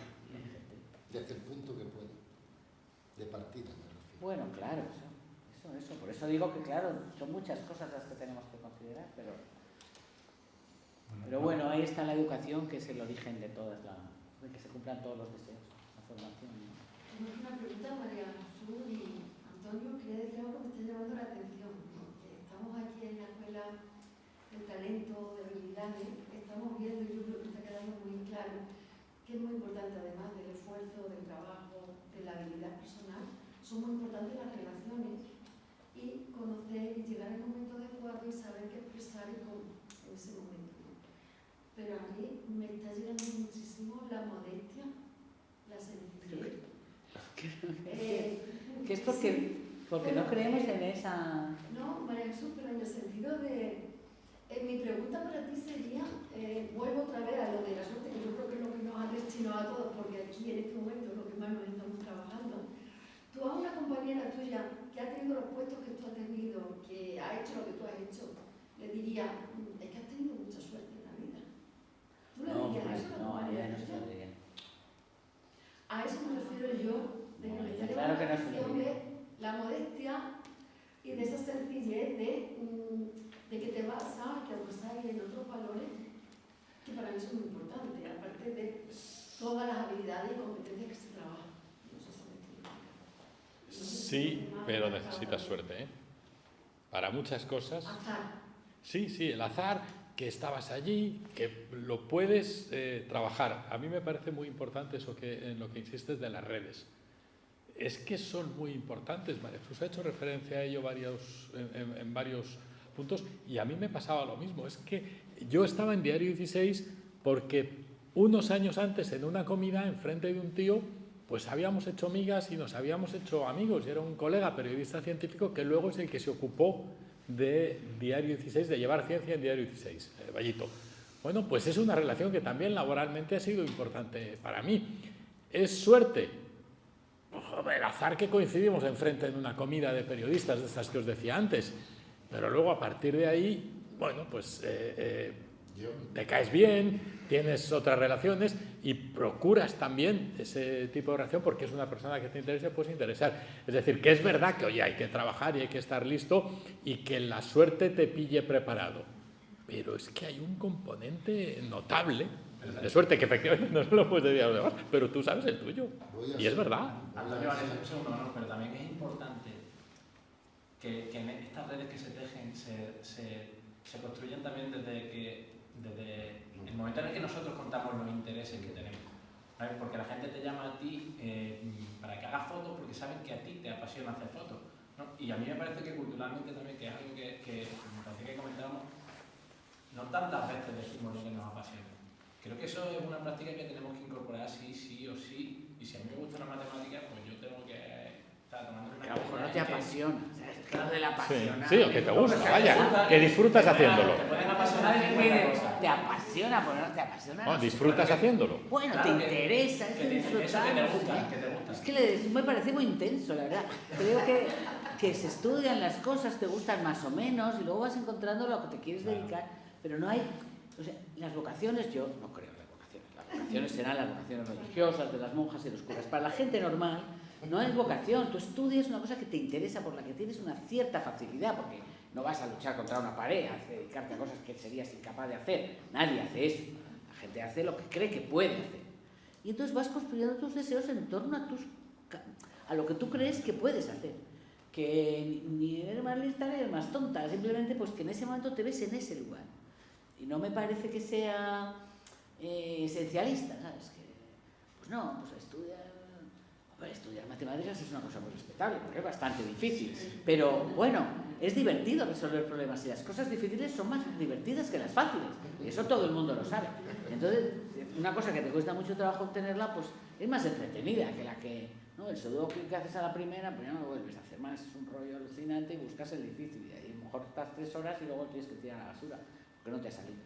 Desde el punto que puede, de partida me refiero. Bueno, claro, eso. Por eso digo que, claro, son muchas cosas las que tenemos que considerar, pero bueno, ahí está la educación, que es el origen de todas de que se cumplan todos los deseos, la formación, ¿no? Tengo una pregunta, María Jesús y Antonio, quería decir algo que me está llamando la atención, porque estamos aquí en la escuela de talento, de habilidades, estamos viendo, y yo creo que está quedando muy claro, que es muy importante, además del esfuerzo, del trabajo, de la habilidad personal, importante las relaciones y conocer y llegar al momento adecuado y saber qué expresar en ese momento, ¿no? Pero a mí me está llegando muchísimo la modestia, la sencillez. Que es porque no creemos en esa... No, María Jesús, pero en el sentido de... mi pregunta para ti sería, vuelvo otra vez a lo de la suerte, que yo creo que es lo que nos ha destinado a todos, porque aquí en este momento es lo que más nos estamos trabajando. Tú a una compañera tuya que ha tenido los puestos que tú has tenido, que ha hecho lo que tú has hecho, le diría, es que has tenido mucha suerte en la vida. ¿Tú le dirías eso? No, a ella no se lo diría. A eso me refiero yo, de que me estaría claro que no se lo de diría. la modestia y de esa sencillez de que te basas, que basas en otros valores que para mí son muy importantes, aparte de todas las habilidades y competencias que se trabajan. No sé si me explico. Sí, pero necesitas suerte, ¿eh? Para muchas cosas. Azar. Sí, el azar, que estabas allí, que lo puedes trabajar. A mí me parece muy importante eso en lo que insistes de las redes. Es que son muy importantes, María Jesús ha hecho referencia a ello en varios puntos, y a mí me pasaba lo mismo. Es que yo estaba en Diario 16 porque unos años antes, en una comida enfrente de un tío, pues habíamos hecho migas y nos habíamos hecho amigos, y era un colega periodista científico que luego es el que se ocupó de Diario 16, de llevar ciencia en Diario 16, Vallito. Bueno, pues es una relación que también laboralmente ha sido importante para mí. ¿Es suerte? El azar que coincidimos enfrente en una comida de periodistas, de estas que os decía antes, pero luego a partir de ahí, bueno, pues te caes bien, tienes otras relaciones y procuras también ese tipo de relación porque es una persona que te interesa y puedes interesar. Es decir, que es verdad que, oye, hay que trabajar y hay que estar listo y que la suerte te pille preparado, pero es que hay un componente notable de suerte que efectivamente no se lo puedes decir a los demás, pero tú sabes el tuyo y es verdad. Antonio, vale, un segundo, Manuel, pero también es importante que en estas redes que se tejen se construyan también desde el momento en el que nosotros contamos los intereses que tenemos. ¿Vale? Porque la gente te llama a ti para que hagas fotos porque saben que a ti te apasiona hacer fotos, ¿no? Y a mí me parece que culturalmente también, que es algo que me parece que comentábamos, no tantas veces decimos lo que nos apasiona. Creo que eso es una práctica que tenemos que incorporar sí o sí. Y si a mí me gusta la matemática, pues yo tengo que estar tomando una... Que a lo mejor no te apasiona, ¿sabes? Claro, de la apasiona. Sí, o que te gusta, vaya, que disfrutas haciéndolo. Te pueden apasionar 50 cosas. Te apasiona, pues no te apasiona. No, disfrutas haciéndolo. Bueno, te interesa, es disfrutar. Eso que te gusta, que te gusta. Es que me parece muy intenso, la verdad. Creo que se estudian las cosas, te gustan más o menos, y luego vas encontrando lo que te quieres dedicar, pero no hay... O sea, las vocaciones, yo no creo en las vocaciones. Las vocaciones serán las vocaciones religiosas de las monjas y los curas. Para la gente normal no hay vocación. Tú estudias una cosa que te interesa, por la que tienes una cierta facilidad, porque no vas a luchar contra una pared, a dedicarte a cosas que serías incapaz de hacer. Nadie hace eso. La gente hace lo que cree que puede hacer. Y entonces vas construyendo tus deseos en torno a lo que tú crees que puedes hacer. Que ni eres más lista ni eres más tonta, simplemente pues que en ese momento te ves en ese lugar. Y no me parece que sea esencialista, ¿sabes? Que, pues no, pues estudiar matemáticas es una cosa muy respetable, porque es bastante difícil. Pero bueno, es divertido resolver problemas y las cosas difíciles son más divertidas que las fáciles. Y eso todo el mundo lo sabe. Entonces, una cosa que te cuesta mucho trabajo obtenerla, pues es más entretenida que la que, ¿no? El sudoku que haces a la primera, pues ya no lo vuelves a hacer más, es un rollo alucinante y buscas el difícil. Y ahí a lo mejor estás 3 horas y luego tienes que tirar a la basura, porque no te ha salido.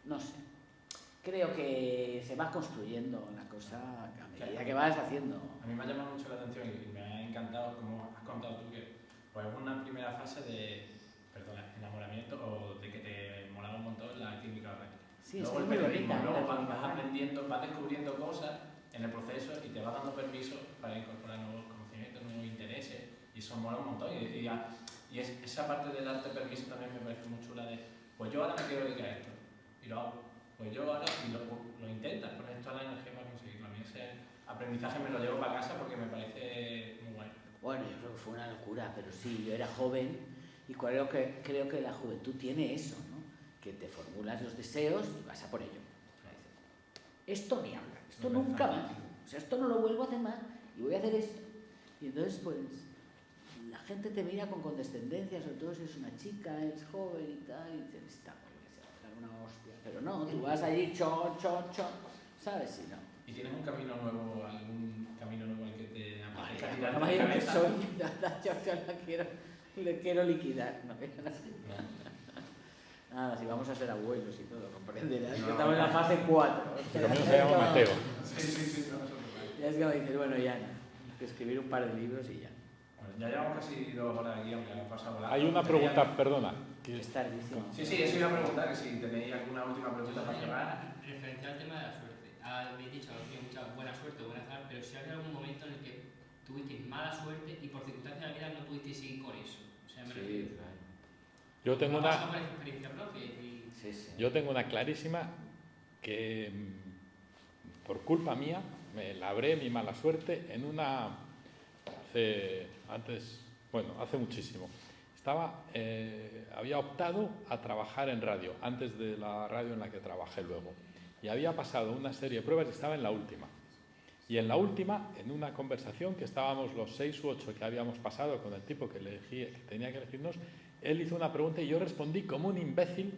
No sé. Creo que se va construyendo la cosa a medida que vas haciendo. A mí me ha llamado mucho la atención y me ha encantado, como has contado tú, que pues una primera fase de enamoramiento o de que te molaba un montón la química orgánica. Sí, luego el muy periodismo, bonita, luego vas aprendiendo, vas descubriendo cosas en el proceso y te vas dando permiso para incorporar nuevos conocimientos, nuevos intereses, y eso mola un montón. Y esa parte de darte permiso también me parece muy chula de, pues yo ahora me quiero dedicar a esto, y lo hago. Pues yo ahora lo intentas, pones toda la energía para conseguirlo. A mí ese aprendizaje me lo llevo para casa porque me parece muy guay. Bueno, yo creo que fue una locura, pero sí, yo era joven y creo que la juventud tiene eso, ¿no? Que te formulas los deseos y vas a por ello. Esto ni habla, esto nunca más. O sea, esto no lo vuelvo a hacer más y voy a hacer esto. Y entonces, pues la gente te mira con condescendencia, sobre todo si es una chica, es joven y tal, y dices, está muy bien, se va a dar una hostia. Pero no, tú vas allí, chon, ¿sabes? Si no. ¿Y tienes un camino nuevo, algún camino nuevo al que te apetezca Vale, tirar no de vaya que cabeza? soy, yo le quiero liquidar. No, nada, si vamos a ser abuelos y todo, comprenderás. No, Estamos en la no. fase 4. Este camino se llama Mateo. Sí, no, eso Ya es que me dices, bueno, ya no. Hay que escribir un par de libros y ya. Bueno, ya llevamos casi 2 horas aquí, aunque ha pasado volando. Hay una pregunta, perdona. que- Es tardísimo. Sí, eso iba a preguntar, que si tenéis alguna última pregunta para cerrar. Referente al tema de la suerte. Habéis dicho que habéis tenido mucha buena suerte o buena azar, pero si hay algún momento en el que tuvisteis mala suerte y por circunstancias de la vida no pudisteis seguir con eso. O sea, me refiero. Sí, claro. Yo tengo ¿Ha una... pasado por experiencia propia? Y Sí. Yo tengo una clarísima que por culpa mía me labré mi mala suerte en una... hace muchísimo. Había optado a trabajar en radio, antes de la radio en la que trabajé luego. Y había pasado una serie de pruebas y estaba en la última. Y en la última, en una conversación que estábamos los 6 u 8 que habíamos pasado con el tipo que tenía que elegirnos, él hizo una pregunta y yo respondí como un imbécil,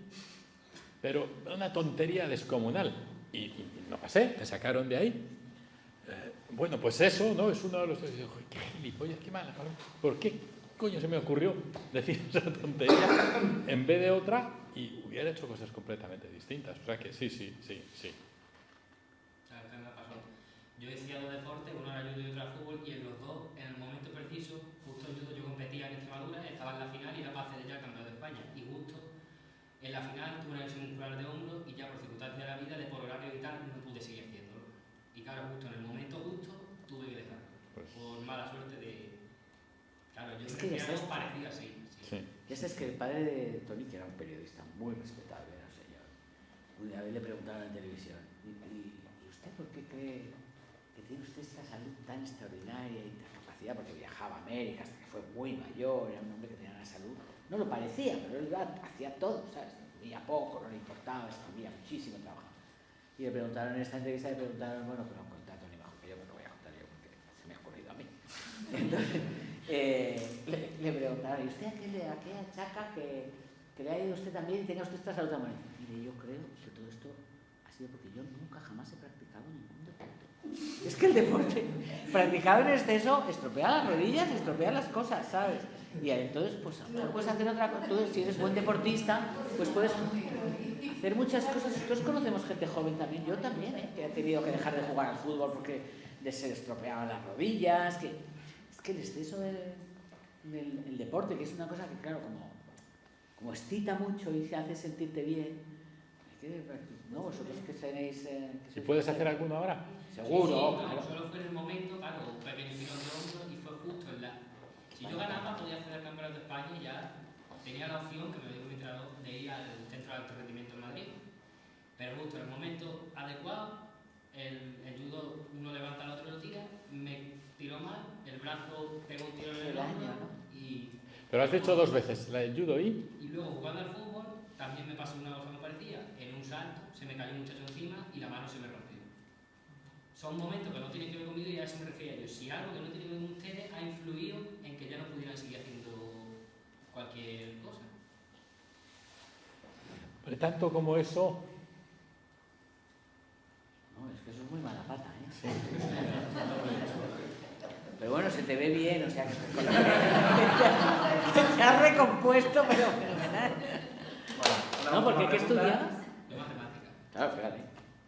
pero una tontería descomunal. Y no pasé, me sacaron de ahí. Bueno, pues eso, ¿no? Es uno de los... Digo, qué gilipollas, qué mala. ¿Por qué coño se me ocurrió decir esa tontería en vez de otra? Y hubiera hecho cosas completamente distintas. O sea que sí. claro, que me pasó. Yo decía dos deportes, uno era judo y otro era fútbol, y en los dos, en el momento preciso, justo en judo yo competía en Extremadura, estaba en la final y era para acceder ya al campeonato de España. Y justo en la final tuve una lesión muscular de hombro y ya por circunstancias de la vida, de por horario y tal, no pude seguir haciéndolo. Y claro, justo en el momento justo tuve que dejarlo. Pues, Por mala suerte de... Claro, yo Es me que refiero a ya algo sabes- parecido así. sí. Ya sabes que el padre de Tony, que era un periodista muy respetable, era un señor, una vez le preguntaron en televisión, ¿y usted por qué cree que tiene usted esta salud tan extraordinaria y esta capacidad? Porque viajaba a América hasta que fue muy mayor, era un hombre que tenía una salud, no lo parecía, pero él hacía todo, ¿sabes? Dormía poco, no le importaba, escribía muchísimo, trabajaba. Y le preguntaron en esta entrevista, bueno, pero contá Tony mejor que yo, me lo voy a contar yo porque se me ha ocurrido a mí. Entonces, le preguntaron, ¿y usted a qué achaca que le haya ido usted también y tenga usted esta salud tan buena? Mire, yo creo que todo esto ha sido porque yo nunca jamás he practicado ningún deporte. Es que el deporte practicado en exceso estropea las rodillas y estropea las cosas, ¿sabes? Y entonces, pues ahora puedes hacer otra cosa. Tú, si eres buen deportista, pues puedes hacer muchas cosas. Nosotros conocemos gente joven también, yo también, que ha tenido que dejar de jugar al fútbol porque se le estropeaban las rodillas, es que el exceso del deporte, que es una cosa que, claro, como excita mucho y se hace sentirte bien, hay que, ¿no? Vosotros que tenéis... ¿Y puedes hacer alguno ahora? Seguro, Sí, claro. solo fue en el momento, claro, un pequeño tirón de hombro y fue justo en la... Si yo ganaba, podía hacer el campeonato de España y ya tenía la opción, que me dijo mi entrenador, de ir al centro de alto rendimiento en Madrid. Pero justo en el momento adecuado, el judo uno levanta al otro y lo tira, me tiró mal, el brazo pegó un tiro en el hombro y Pero has dicho 2 veces, la del judo y... y luego jugando al fútbol también me pasó una cosa muy parecida. En un salto se me cayó un muchacho encima y la mano se me rompió. Son momentos que no tienen que ver conmigo y a eso me refiero yo. Si algo que no tiene que ver con ustedes ha influido en que ya no pudieran seguir haciendo cualquier cosa. Pero tanto como eso... No, es que eso es muy mala pata, ¿eh? Sí. Pero bueno, se te ve bien, o sea que te has recompuesto, pero fenomenal. Bueno, No, porque ¿qué estudiabas? De matemática. Claro, fíjate.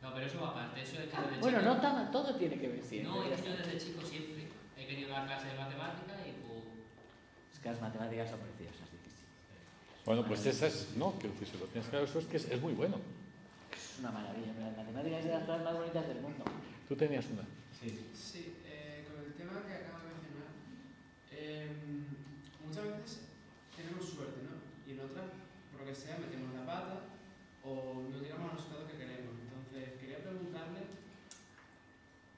No, pero eso va aparte. Eso es que desde Bueno, chico... no todo tiene que ver siempre. No, ya es que yo está. desde chico siempre he querido dar clases de matemática y pues... Es que las matemáticas son preciosas, difíciles. Bueno, pues esa es... No, que si lo tienes claro, eso es que es muy bueno. Es una maravilla. Las matemáticas es de las cosas más bonitas del mundo. Tú tenías una. Sí. Sí, con el tema que acabo de mencionar, muchas veces tenemos suerte, ¿no? Y en otras, por lo que sea, metemos la pata o no llegamos al resultado que queremos. Entonces, quería preguntarle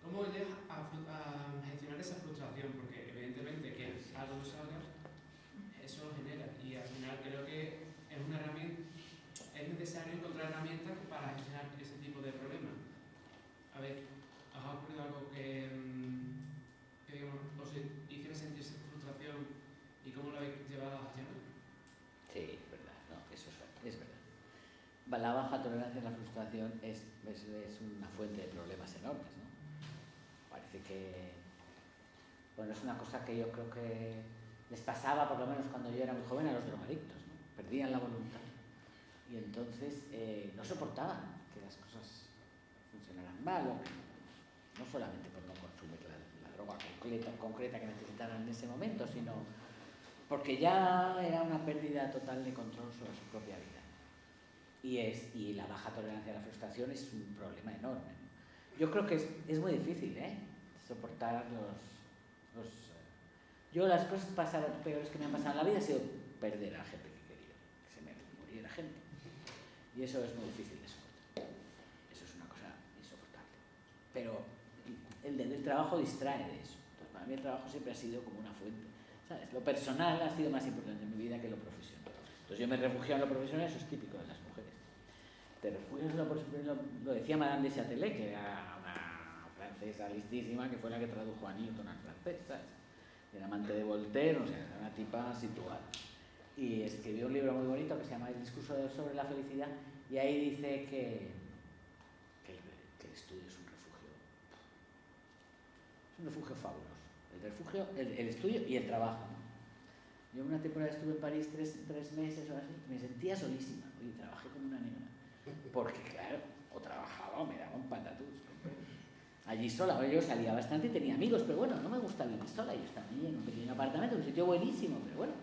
cómo llegas a gestionar esa frustración, porque evidentemente que algo no salga, eso lo genera. Y al final creo que es una herramienta, es necesario encontrar herramientas para gestionar ese tipo de problemas. A ver, ¿os ha ocurrido algo que digamos, os hiciera sentir esa frustración la baja tolerancia a la frustración es una fuente de problemas enormes, ¿no? Parece que, bueno, es una cosa que yo creo que les pasaba, por lo menos cuando yo era muy joven, a los drogadictos, ¿no? Perdían la voluntad y entonces no soportaban que las cosas funcionaran mal, no solamente por no consumir la droga concreta que necesitaran en ese momento, sino porque ya era una pérdida total de control sobre su propia vida. Y la baja tolerancia a la frustración es un problema enorme, ¿no? Yo creo que es muy difícil, soportar yo las cosas peores que me han pasado en la vida ha sido perder a gente que quería, que se me muriera gente. Y eso es muy difícil de soportar. Eso es una cosa insoportable. Pero el trabajo distrae de eso. Entonces, para mí el trabajo siempre ha sido como una fuente, ¿sabes? Lo personal ha sido más importante en mi vida que lo profesional. Entonces yo me he refugiado en lo profesional, eso es típico de las mujeres. Te refugias en lo decía Madame de Châtelet, que era una francesa listísima, que fue la que tradujo a Newton al francés, ¿sabes? Era amante de Voltaire, o sea, era una tipa situada. Y escribió un libro muy bonito que se llama El discurso sobre la felicidad, y ahí dice que el estudio es un refugio fabuloso. El estudio y el trabajo, ¿no? Yo una temporada estuve en París tres meses o así, me sentía solísima, y trabajé como una negra. Porque claro, o trabajaba o me daba un patatús. Allí sola, yo salía bastante y tenía amigos, pero bueno, no me gusta vivir sola, yo estaba allí en un pequeño apartamento, un sitio buenísimo, pero bueno.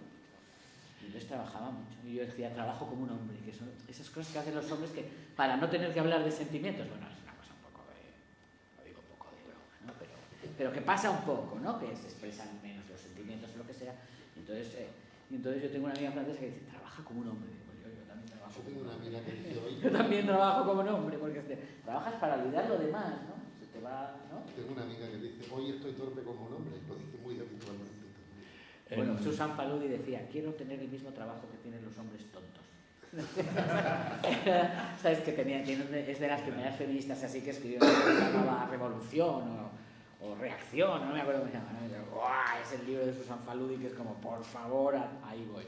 Y entonces trabajaba mucho, y yo decía, trabajo como un hombre, que son esas cosas que hacen los hombres que, para no tener que hablar de sentimientos, bueno, es una cosa un poco lo digo un poco de broma, ¿no? Pero que pasa un poco, ¿no? Que se expresan menos los sentimientos o lo que sea. Y entonces yo tengo una amiga francesa que dice, trabaja como un hombre. Pues yo también trabajo. Yo tengo una amiga que dice, oye, yo también trabajo como un hombre, porque trabajas para olvidar lo demás, ¿no? Se te va, ¿no? Tengo una amiga que dice, hoy estoy torpe como un hombre, lo dice muy habitualmente también. Bueno, Susan Faludi decía, quiero tener el mismo trabajo que tienen los hombres tontos. ¿Sabes? Que es de las primeras feministas así que escribió una que se llamaba Revolución o Reacción, no me acuerdo cómo se llama, ¿no? Es el libro de Susan Faludi que es como, por favor, ahí voy.